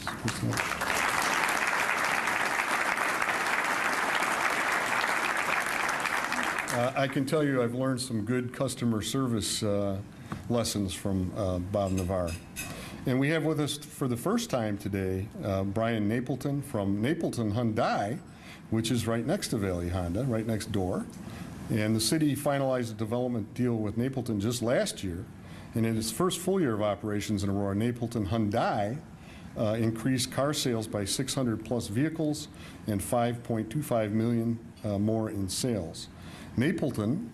I can tell you I've learned some good customer service lessons from Bob Navarre. And we have with us for the first time today Brian Napleton from Napleton Hyundai, which is right next to Valley Honda, right next door. And the city finalized a development deal with Napleton just last year. And in its first full year of operations in Aurora, Napleton Hyundai increased car sales by 600 plus vehicles and 5.25 million more in sales. Napleton,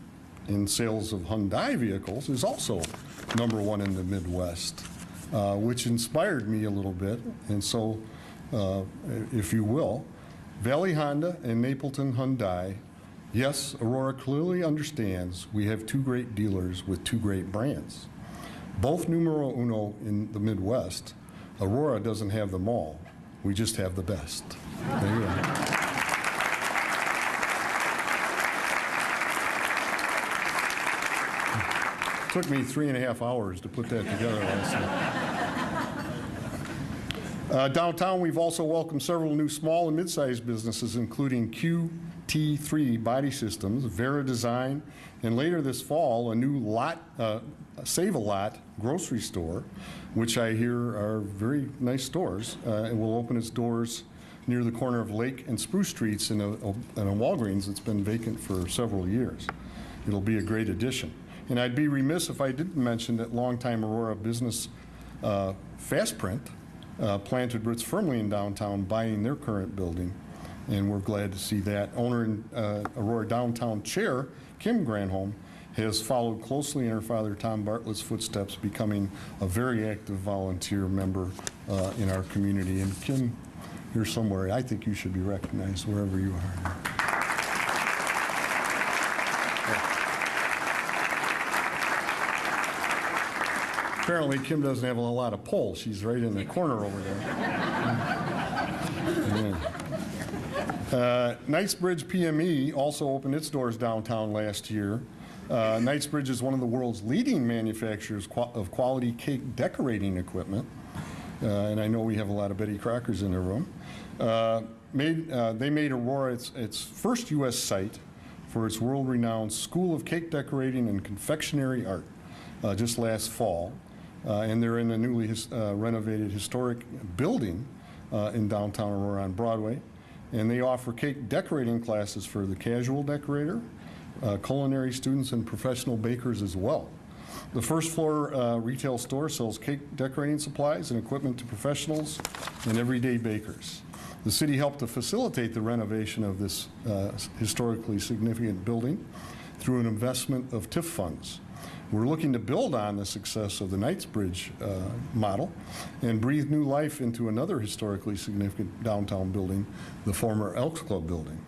in sales of Hyundai vehicles, is also number one in the Midwest, which inspired me a little bit. And so, if you will, Valley Honda and Napleton Hyundai, yes, Aurora clearly understands we have two great dealers with two great brands. Both numero uno in the Midwest. Aurora doesn't have them all. We just have the best. There you go. Took me 3.5 hours to put that together last night. Downtown, we've also welcomed several new small and mid-sized businesses, including QT3 Body Systems, Vera Design, and later this fall, a new Save-A-Lot grocery store, which I hear are very nice stores, and will open its doors near the corner of Lake and Spruce Streets in a Walgreens that's been vacant for several years. It'll be a great addition. And I'd be remiss if I didn't mention that longtime Aurora business Fast Print planted roots firmly in downtown, buying their current building, and we're glad to see that. Owner and Aurora Downtown Chair, Kim Granholm, has followed closely in her father Tom Bartlett's footsteps, becoming a very active volunteer member in our community. And Kim, you're somewhere. I think you should be recognized wherever you are. Apparently, Kim doesn't have a lot of pull. She's right in the corner over there. Knightsbridge PME also opened its doors downtown last year. Knightsbridge is one of the world's leading manufacturers of quality cake decorating equipment. And I know we have a lot of Betty Crockers in the room. They made Aurora its first U.S. site for its world-renowned School of Cake Decorating and Confectionery Art just last fall. And they're in a newly renovated historic building in downtown Aurora on Broadway. And they offer cake decorating classes for the casual decorator, culinary students, and professional bakers as well. The first floor retail store sells cake decorating supplies and equipment to professionals and everyday bakers. The city helped to facilitate the renovation of this historically significant building through an investment of TIF funds. We're looking to build on the success of the Knightsbridge model and breathe new life into another historically significant downtown building, the former Elks Club building.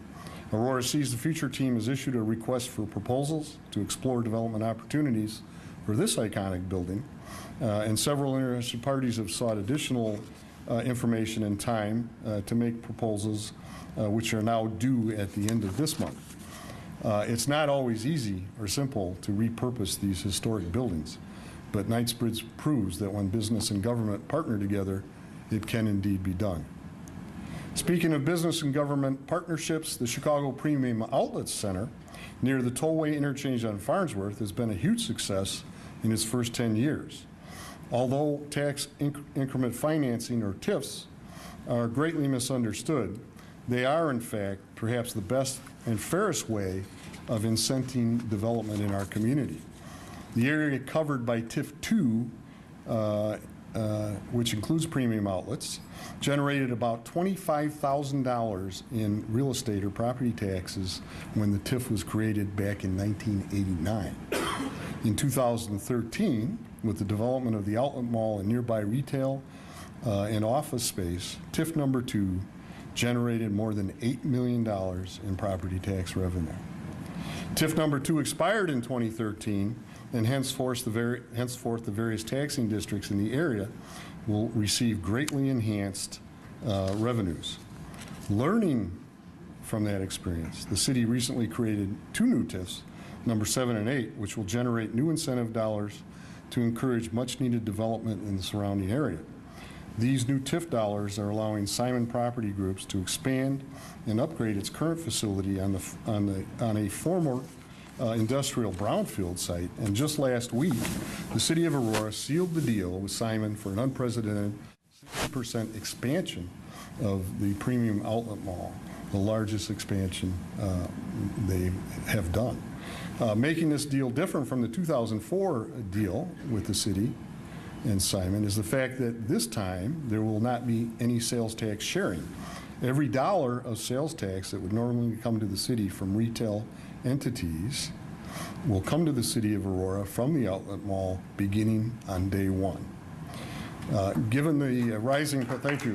Aurora Sees the Future team has issued a request for proposals to explore development opportunities for this iconic building, And several interested parties have sought additional information and time to make proposals, which are now due at the end of this month. It's not always easy or simple to repurpose these historic buildings, but Knightsbridge proves that when business and government partner together, it can indeed be done. Speaking of business and government partnerships, the Chicago Premium Outlets Center near the tollway interchange on Farnsworth has been a huge success in its first 10 years. Although tax increment financing, or TIFs, are greatly misunderstood, they are, in fact, perhaps the best and fairest way of incenting development in our community. The area covered by TIF 2, which includes premium outlets, generated about $25,000 in real estate or property taxes when the TIF was created back in 1989. In 2013, with the development of the outlet mall and nearby retail and office space, TIF number 2 generated more than $8 million in property tax revenue. TIF number 2 expired in 2013, and henceforth the various taxing districts in the area will receive greatly enhanced revenues. Learning from that experience, the city recently created 2 new TIFs, number 7 and 8, which will generate new incentive dollars to encourage much-needed development in the surrounding area. These new TIF dollars are allowing Simon Property Groups to expand and upgrade its current facility on a former industrial brownfield site. And just last week, the City of Aurora sealed the deal with Simon for an unprecedented 60% expansion of the Premium Outlet Mall, the largest expansion they have done. Making this deal different from the 2004 deal with the city and Simon is the fact that this time there will not be any sales tax sharing. Every dollar of sales tax that would normally come to the city from retail entities will come to the City of Aurora from the outlet mall beginning on day one. Given the rising, thank you.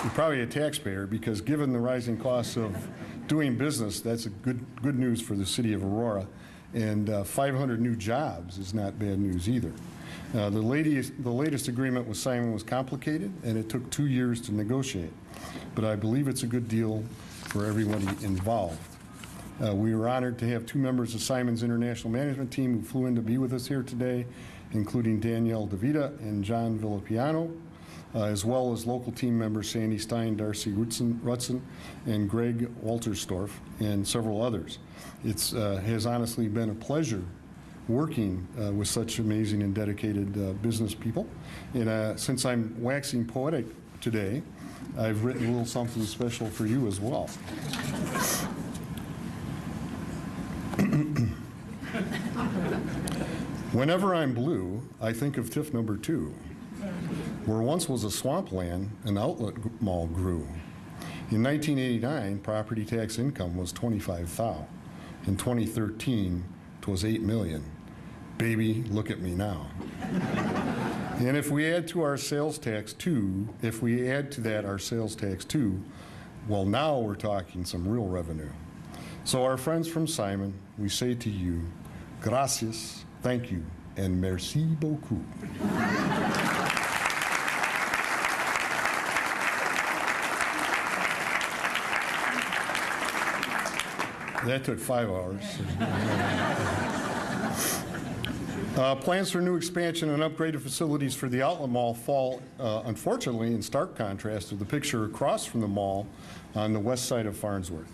You're probably a taxpayer, because given the rising costs of doing business, that's a good news for the City of Aurora. And 500 new jobs is not bad news either. The latest agreement with Simon was complicated, and it took 2 years to negotiate. But I believe it's a good deal for everybody involved. We were honored to have 2 members of Simon's international management team who flew in to be with us here today, including Danielle DeVita and John Villapiano, as well as local team members Sandy Stein, Darcy Rutson, and Greg Walterstorff, and several others. It has honestly been a pleasure working with such amazing and dedicated business people. And since I'm waxing poetic today, I've written a little something special for you as well. Whenever I'm blue, I think of TIF number 2. Where once was a swampland, an outlet mall grew. In 1989, property tax income was $25,000. In 2013, it was $8 million. Baby, look at me now. And if we add to our sales tax too, well, now we're talking some real revenue. So our friends from Simon, we say to you, gracias, thank you, and merci beaucoup. That took 5 hours. Plans for new expansion and upgraded facilities for the outlet mall fall, unfortunately, in stark contrast to the picture across from the mall on the west side of Farnsworth.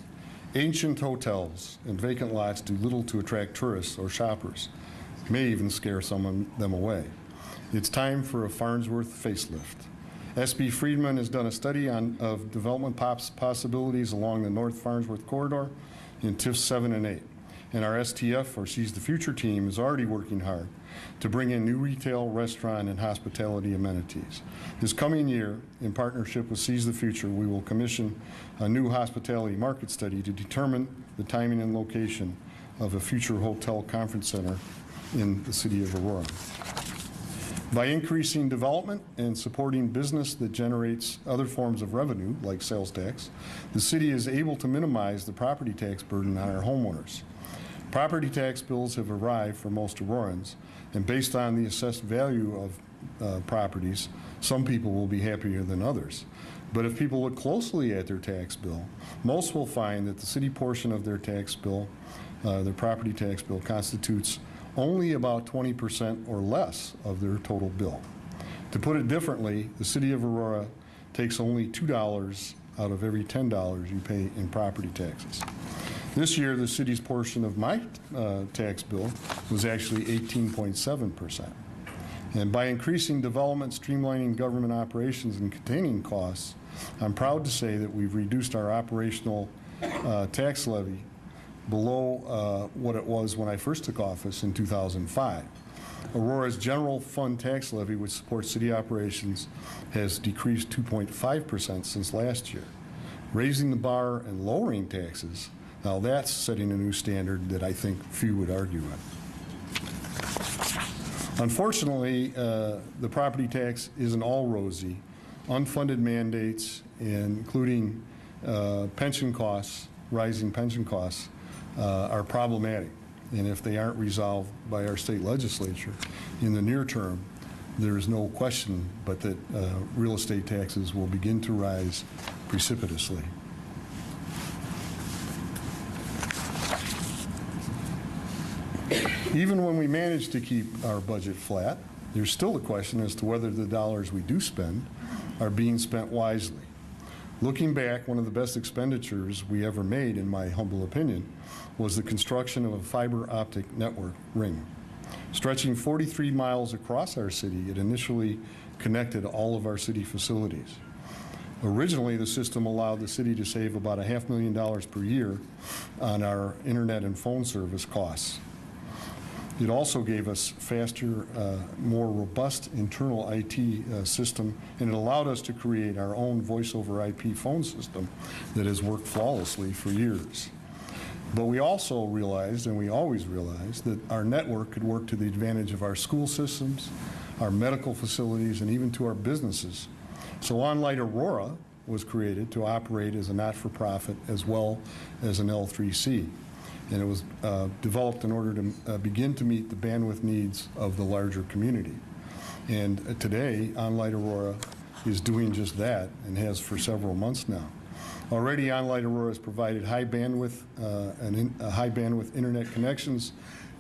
Ancient hotels and vacant lots do little to attract tourists or shoppers, may even scare some of them away. It's time for a Farnsworth facelift. S.B. Friedman has done a study of development possibilities along the North Farnsworth corridor in TIFs 7 and 8. And our STF, or Seize the Future team, is already working hard to bring in new retail, restaurant, and hospitality amenities. This coming year, in partnership with Seize the Future, we will commission a new hospitality market study to determine the timing and location of a future hotel conference center in the City of Aurora. By increasing development and supporting business that generates other forms of revenue, like sales tax, the city is able to minimize the property tax burden on our homeowners. Property tax bills have arrived for most Aurorans, and based on the assessed value of properties, some people will be happier than others. But if people look closely at their tax bill, most will find that the city portion of their tax bill, their property tax bill, constitutes only about 20% or less of their total bill. To put it differently, the city of Aurora takes only $2 out of every $10 you pay in property taxes. This year, the city's portion of my tax bill was actually 18.7%. And by increasing development, streamlining government operations, and containing costs, I'm proud to say that we've reduced our operational tax levy below what it was when I first took office in 2005. Aurora's general fund tax levy, which supports city operations, has decreased 2.5% since last year. Raising the bar and lowering taxes, now that's setting a new standard that I think few would argue with. Unfortunately, the property tax isn't all rosy. Unfunded mandates, including pension costs, rising pension costs, are problematic. And if they aren't resolved by our state legislature in the near term, there is no question but that real estate taxes will begin to rise precipitously. Even when we manage to keep our budget flat, there's still a question as to whether the dollars we do spend are being spent wisely. Looking back, one of the best expenditures we ever made, in my humble opinion, was the construction of a fiber optic network ring. Stretching 43 miles across our city, it initially connected all of our city facilities. Originally, the system allowed the city to save about $500,000 per year on our internet and phone service costs. It also gave us faster, more robust internal IT system, and it allowed us to create our own voice over IP phone system that has worked flawlessly for years. But we also realized, and we always realized, that our network could work to the advantage of our school systems, our medical facilities, and even to our businesses. So OnLight Aurora was created to operate as a not-for-profit as well as an L3C. And it was developed in order to begin to meet the bandwidth needs of the larger community. And today, OnLight Aurora is doing just that and has for several months now. Already, OnLight Aurora has provided high bandwidth internet connections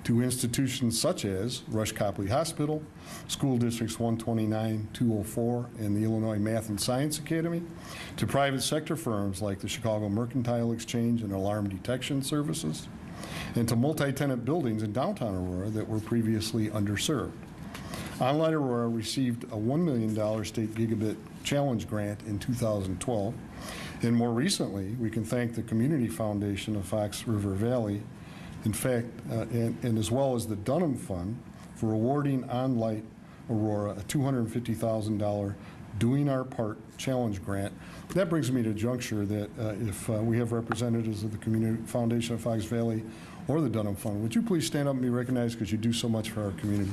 to institutions such as Rush Copley Hospital, School Districts 129, 204, and the Illinois Math and Science Academy, to private sector firms like the Chicago Mercantile Exchange and Alarm Detection Services, and to multi-tenant buildings in downtown Aurora that were previously underserved. OnLight Aurora received a $1 million state gigabit challenge grant in 2012, and more recently, we can thank the Community Foundation of Fox River Valley, in fact, and as well as the Dunham Fund, for awarding OnLight Aurora a $250,000 Doing Our Part challenge grant. That brings me to a juncture that if we have representatives of the Community Foundation of Fox Valley or the Dunham Fund, would you please stand up and be recognized, because you do so much for our community.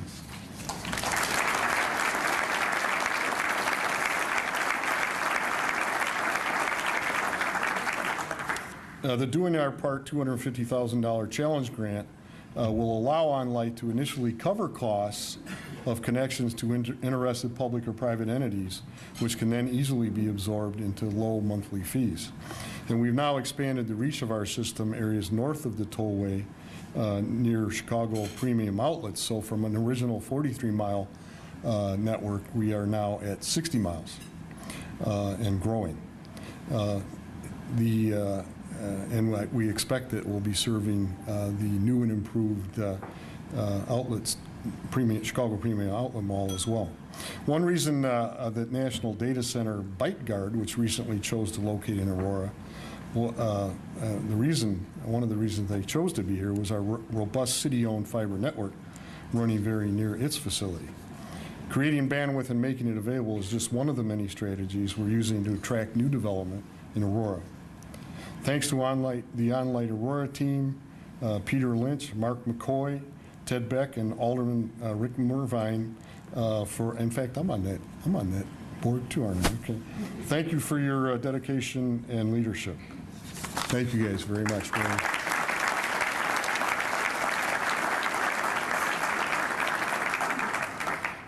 The Doing Our Part $250,000 challenge grant will allow OnLight to initially cover costs of connections to interested public or private entities, which can then easily be absorbed into low monthly fees. And we've now expanded the reach of our system areas north of the tollway near Chicago premium outlets. So from an original 43-mile network, we are now at 60 miles and growing. And we expect that we'll be serving the new and improved outlets, Chicago Premium Outlet Mall as well. One reason that National Data Center ByteGuard, which recently chose to locate in Aurora, one of the reasons they chose to be here was our robust city-owned fiber network running very near its facility. Creating bandwidth and making it available is just one of the many strategies we're using to attract new development in Aurora. Thanks to the OnLight Aurora team, Peter Lynch, Mark McCoy, Ted Beck, and Alderman Rick Mervine in fact, I'm on that board too, aren't I? Okay. Thank you for your dedication and leadership. Thank you guys very much.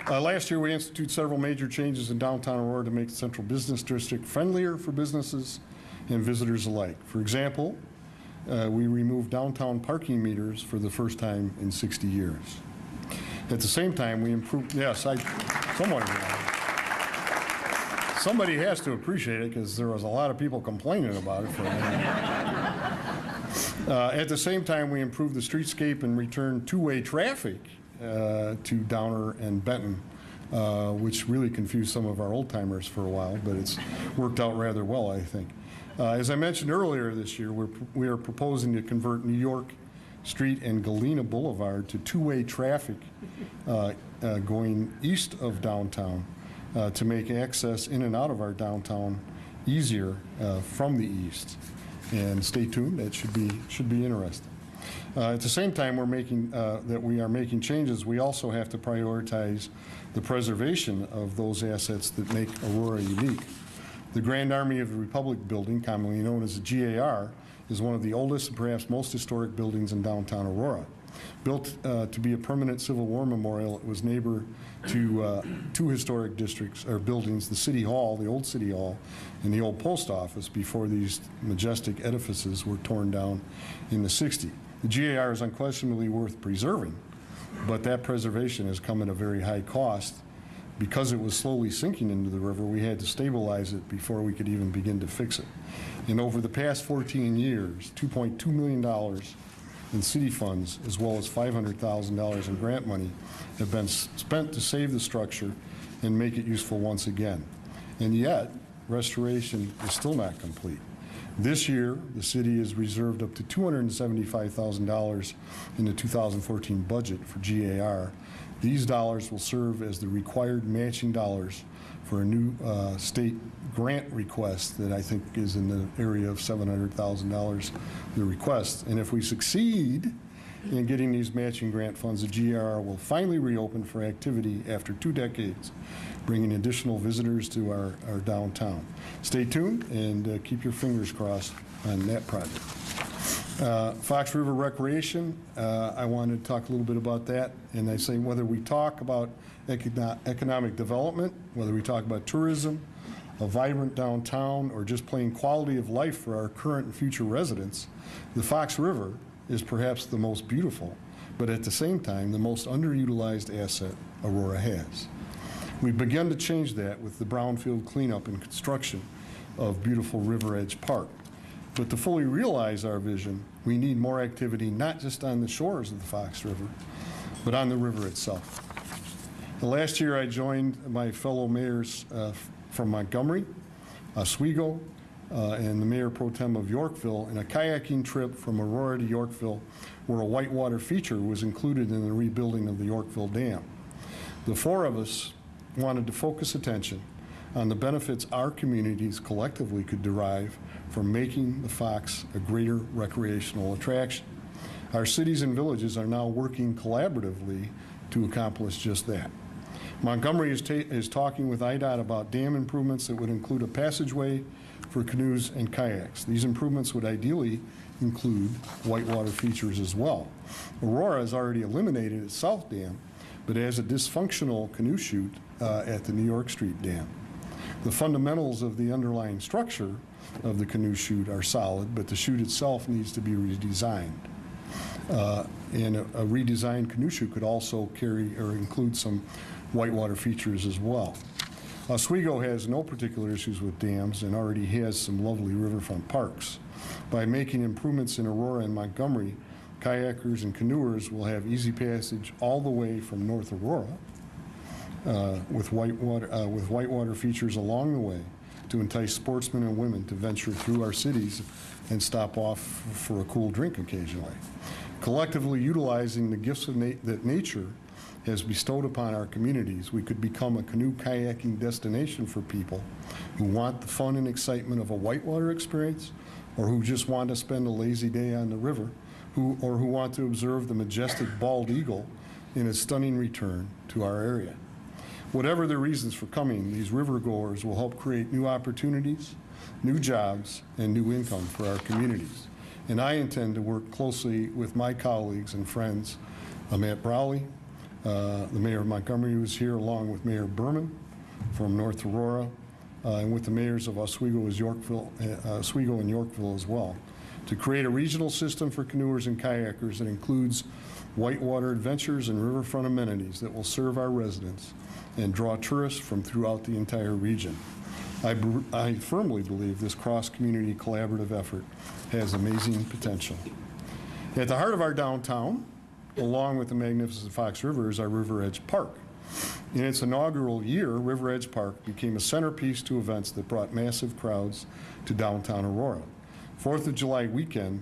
Last year, we instituted several major changes in downtown Aurora to make the Central Business District friendlier for businesses and visitors alike. For example, we removed downtown parking meters for the first time in 60 years. At the same time, we improved, somebody has to appreciate it because there was a lot of people complaining about it for a minute. At the same time, we improved the streetscape and returned two-way traffic to Downer and Benton, which really confused some of our old-timers for a while, but it's worked out rather well, I think. As I mentioned earlier this year, we are proposing to convert New York Street and Galena Boulevard to two-way traffic going east of downtown to make access in and out of our downtown easier from the east. And stay tuned, that should be interesting. At the same time we are making changes, we also have to prioritize the preservation of those assets that make Aurora unique. The Grand Army of the Republic building, commonly known as the GAR, is one of the oldest and perhaps most historic buildings in downtown Aurora. Built to be a permanent Civil War memorial, it was neighbor to two historic districts or buildings, the City Hall, the old City Hall, and the old post office before these majestic edifices were torn down in the 60s. The GAR is unquestionably worth preserving, but that preservation has come at a very high cost. Because it was slowly sinking into the river, we had to stabilize it before we could even begin to fix it. And over the past 14 years, $2.2 million in city funds, as well as $500,000 in grant money, have been spent to save the structure and make it useful once again. And yet, restoration is still not complete. This year, the city has reserved up to $275,000 in the 2014 budget for GAR. These dollars will serve as the required matching dollars for a new state grant request that I think is in the area of $700,000, the request. And if we succeed in getting these matching grant funds, the GR will finally reopen for activity after 2 decades, bringing additional visitors to our downtown. Stay tuned and keep your fingers crossed on that project. Fox River Recreation, I wanted to talk a little bit about that. And I say whether we talk about economic development, whether we talk about tourism, a vibrant downtown, or just plain quality of life for our current and future residents, the Fox River is perhaps the most beautiful, but at the same time, the most underutilized asset Aurora has. We've begun to change that with the brownfield cleanup and construction of beautiful River Edge Park. But to fully realize our vision, we need more activity not just on the shores of the Fox River, but on the river itself. Last year, I joined my fellow mayors from Montgomery, Oswego, and the Mayor Pro Tem of Yorkville in a kayaking trip from Aurora to Yorkville, where a whitewater feature was included in the rebuilding of the Yorkville Dam. The 4 of us wanted to focus attention on the benefits our communities collectively could derive from making the Fox a greater recreational attraction. Our cities and villages are now working collaboratively to accomplish just that. Montgomery is talking with IDOT about dam improvements that would include a passageway for canoes and kayaks. These improvements would ideally include whitewater features as well. Aurora has already eliminated its South Dam, but has a dysfunctional canoe chute at the New York Street Dam. The fundamentals of the underlying structure of the canoe chute are solid, but the chute itself needs to be redesigned. And a redesigned canoe chute could also carry or include some whitewater features as well. Oswego has no particular issues with dams and already has some lovely riverfront parks. By making improvements in Aurora and Montgomery, kayakers and canoers will have easy passage all the way from North Aurora with whitewater features along the way to entice sportsmen and women to venture through our cities and stop off for a cool drink occasionally. Collectively utilizing the gifts of that nature has bestowed upon our communities, we could become a canoe kayaking destination for people who want the fun and excitement of a whitewater experience, or who just want to spend a lazy day on the river, or who want to observe the majestic bald eagle in a stunning return to our area. Whatever the reasons for coming, these river goers will help create new opportunities, new jobs, and new income for our communities. And I intend to work closely with my colleagues and friends, Matt Browley, The mayor of Montgomery was here along with Mayor Berman from North Aurora, and with the mayors of Oswego and Yorkville as well, to create a regional system for canoers and kayakers that includes whitewater adventures and riverfront amenities that will serve our residents and draw tourists from throughout the entire region. I firmly believe this cross-community collaborative effort has amazing potential. At the heart of our downtown, along with the magnificent Fox River, is our River Edge Park. In its inaugural year, River Edge Park became a centerpiece to events that brought massive crowds to downtown Aurora. On 4th of July weekend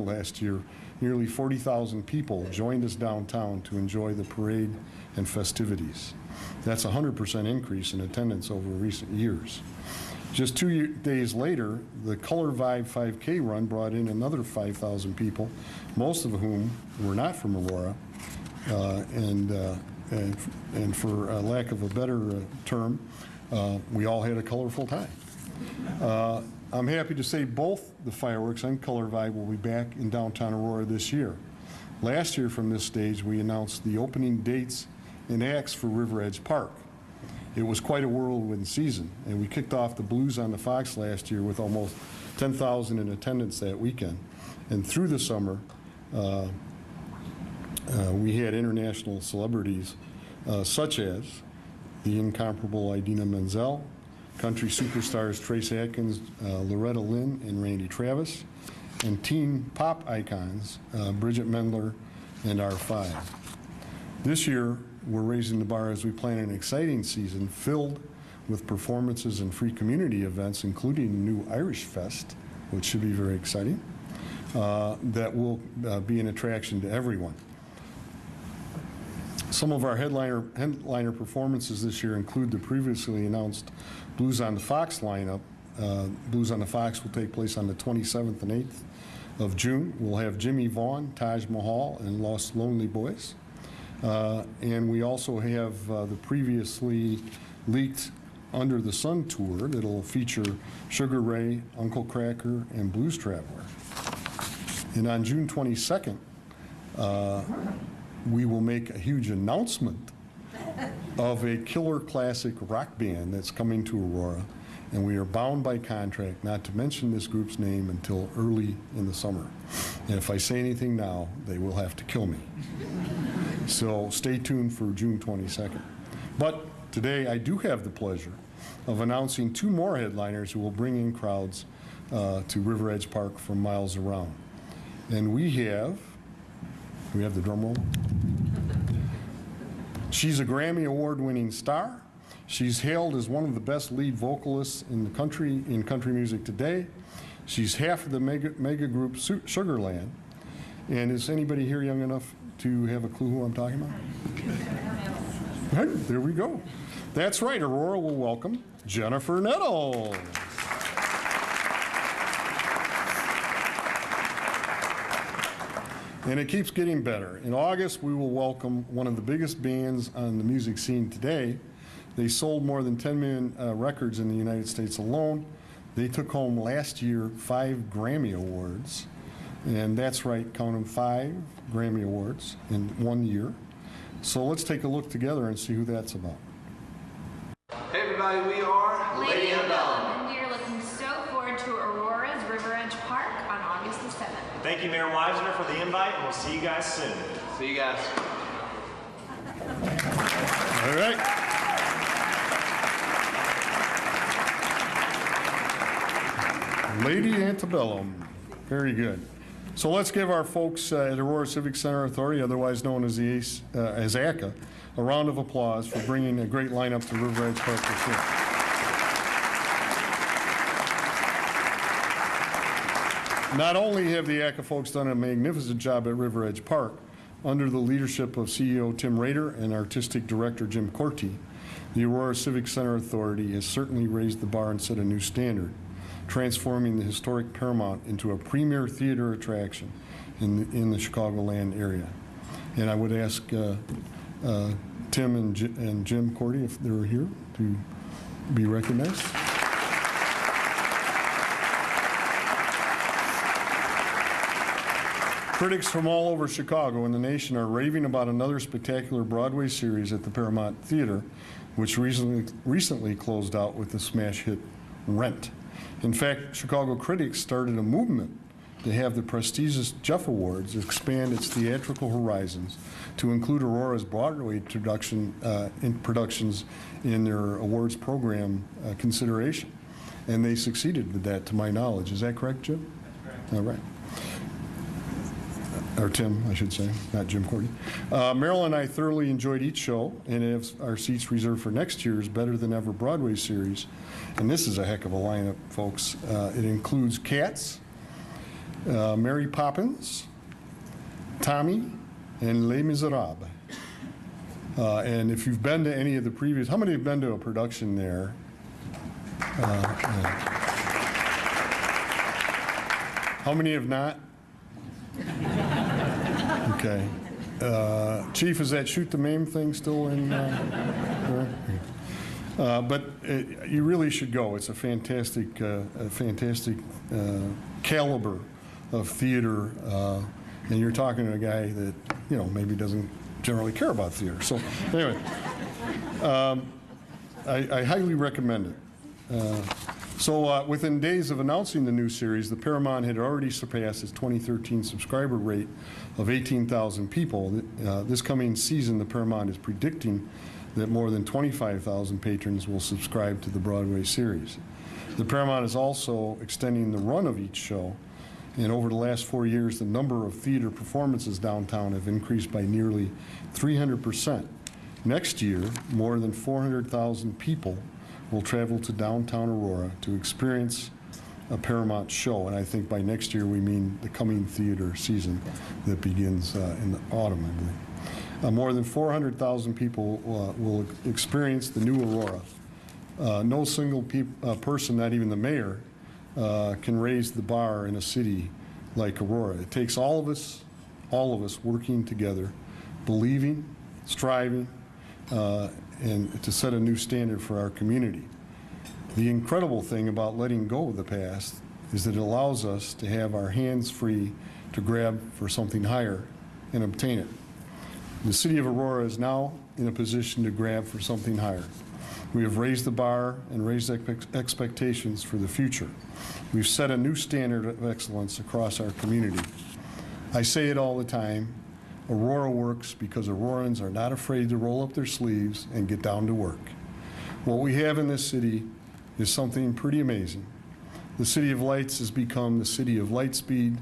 last year, nearly 40,000 people joined us downtown to enjoy the parade and festivities. That's a 100% increase in attendance over recent years. Just 2 days later, the Color Vibe 5K run brought in another 5,000 people, most of whom were not from Aurora, and for lack of a better term, we all had a colorful time. I'm happy to say both the fireworks and Color Vibe will be back in downtown Aurora this year. Last year from this stage, we announced the opening dates and acts for River Edge Park. It was quite a whirlwind season, and we kicked off the Blues on the Fox last year with almost 10,000 in attendance that weekend. And through the summer, we had international celebrities such as the incomparable Idina Menzel, country superstars Trace Atkins, Loretta Lynn, and Randy Travis, and teen pop icons Bridget Mendler and R5. This year, we're raising the bar as we plan an exciting season filled with performances and free community events, including the new Irish Fest, which should be very exciting, that will be an attraction to everyone. Some of our headliner performances this year include the previously announced Blues on the Fox lineup. Blues on the Fox will take place on the 27th and 8th of June. We'll have Jimmy Vaughn, Taj Mahal, and Los Lonely Boys. And we also have the previously leaked Under the Sun tour that'll feature Sugar Ray, Uncle Kracker, and Blues Traveler. And on June 22nd, we will make a huge announcement of a killer classic rock band that's coming to Aurora, and we are bound by contract not to mention this group's name until early in the summer. And if I say anything now, they will have to kill me. So stay tuned for June 22nd. But today I do have the pleasure of announcing two more headliners who will bring in crowds to River Edge Park from miles around. And we have the drum roll? She's a Grammy Award-winning star. She's hailed as one of the best lead vocalists in country music today. She's half of the mega group Sugarland. And is anybody here young enough to have a clue who I'm talking about? Right, there we go. That's right, Aurora will welcome Jennifer Nettles. And it keeps getting better. In August, we will welcome one of the biggest bands on the music scene today. They sold more than 10 million records in the United States alone. They took home last year 5 Grammy Awards. And that's right, count them, 5 Grammy Awards in 1 year. So let's take a look together and see who that's about. Hey everybody, we are Lady Antebellum, and we are looking so forward to Aurora's River Edge Park on August the 7th. Thank you, Mayor Weisner, for the invite, and we'll see you guys soon. See you guys. All right. Lady Antebellum. Very good. So let's give our folks at Aurora Civic Center Authority, otherwise known as as ACA, a round of applause for bringing a great lineup to River Edge Park this year. Not only have the ACA folks done a magnificent job at River Edge Park, under the leadership of CEO Tim Rader and Artistic Director Jim Corti, the Aurora Civic Center Authority has certainly raised the bar and set a new standard, transforming the historic Paramount into a premier theater attraction in the Chicagoland area. And I would ask Tim and Jim Corti, if they're here, to be recognized. Critics from all over Chicago and the nation are raving about another spectacular Broadway series at the Paramount Theater, which recently closed out with the smash hit Rent. In fact, Chicago critics started a movement to have the prestigious Jeff Awards expand its theatrical horizons to include Aurora's Broadway productions in their awards program consideration. And they succeeded with that, to my knowledge. Is that correct, Jim? That's correct. All right. Or Tim, I should say, not Jim Cordy. Marilyn and I thoroughly enjoyed each show and have our seats reserved for next year's Better Than Ever Broadway series. And this is a heck of a lineup, folks. It includes Cats, Mary Poppins, Tommy, and Les Miserables. And if you've been to any of the previous, how many have been to a production there? How many have not? Okay. Chief, is that Shoot the Maim thing still in? But you really should go. It's a fantastic caliber of theater, and you're talking to a guy that maybe doesn't generally care about theater. So anyway, I highly recommend it. So within days of announcing the new series, the Paramount had already surpassed its 2013 subscriber rate of 18,000 people. This coming season, the Paramount is predicting that more than 25,000 patrons will subscribe to the Broadway series. The Paramount is also extending the run of each show, and over the last 4 years, the number of theater performances downtown have increased by nearly 300%. Next year, more than 400,000 people will travel to downtown Aurora to experience a Paramount show. And I think by next year we mean the coming theater season that begins in the autumn, I believe. More than 400,000 people will experience the new Aurora. No single person, not even the mayor, can raise the bar in a city like Aurora. It takes all of us working together, believing, striving, and to set a new standard for our community. The incredible thing about letting go of the past is that it allows us to have our hands free to grab for something higher and obtain it. The city of Aurora is now in a position to grab for something higher. We have raised the bar and raised expectations for the future. We've set a new standard of excellence across our community. I say it all the time, Aurora works because Aurorans are not afraid to roll up their sleeves and get down to work. What we have in this city is something pretty amazing. The City of Lights has become the City of Lightspeed,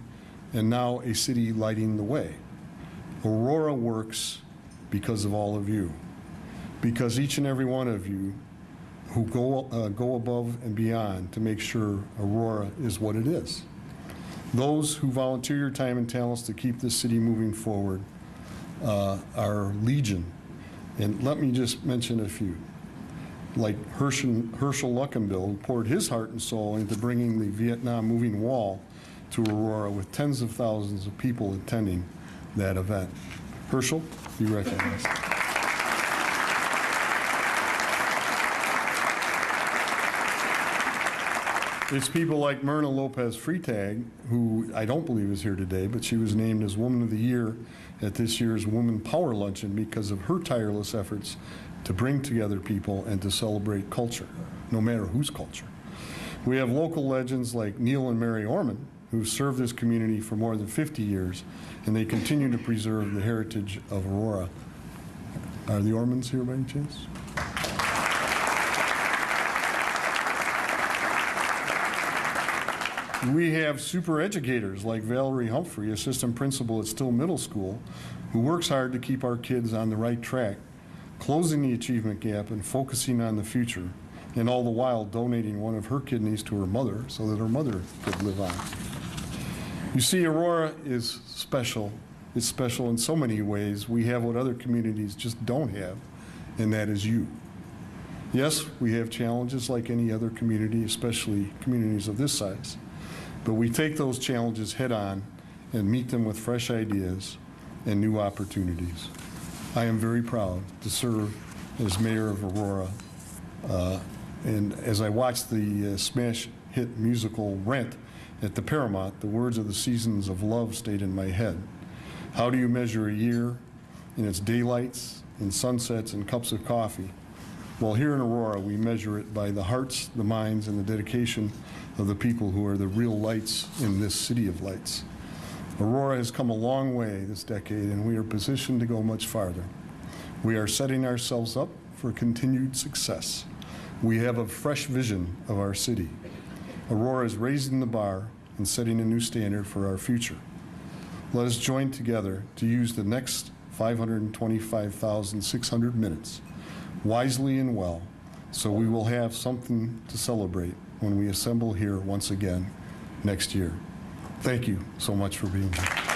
and now a city lighting the way. Aurora works because of all of you, because each and every one of you who go above and beyond to make sure Aurora is what it is. Those who volunteer your time and talents to keep this city moving forward are legion. And let me just mention a few. Like Herschel Luckenbill, who poured his heart and soul into bringing the Vietnam Moving Wall to Aurora with tens of thousands of people attending that event. Herschel, you recognize. It's people like Myrna Lopez Freitag, who I don't believe is here today, but she was named as Woman of the Year at this year's Woman Power Luncheon because of her tireless efforts to bring together people and to celebrate culture, no matter whose culture. We have local legends like Neil and Mary Orman, who've served this community for more than 50 years, and they continue to preserve the heritage of Aurora. Are the Ormans here by any chance? We have super educators like Valerie Humphrey, assistant principal at Still Middle School, who works hard to keep our kids on the right track, closing the achievement gap and focusing on the future, and all the while donating one of her kidneys to her mother so that her mother could live on. You see, Aurora is special. It's special in so many ways. We have what other communities just don't have, and that is you. Yes, we have challenges like any other community, especially communities of this size. But we take those challenges head on and meet them with fresh ideas and new opportunities. I am very proud to serve as mayor of Aurora. And as I watched the smash hit musical Rent At the Paramount, the words of the seasons of love stayed in my head. How do you measure a year? In its daylights, in sunsets, and cups of coffee. Well, here in Aurora, we measure it by the hearts, the minds, and the dedication of the people who are the real lights in this city of lights. Aurora has come a long way this decade, and we are positioned to go much farther. We are setting ourselves up for continued success. We have a fresh vision of our city. Aurora is raising the bar and setting a new standard for our future. Let us join together to use the next 525,600 minutes wisely and well, so we will have something to celebrate when we assemble here once again next year. Thank you so much for being here.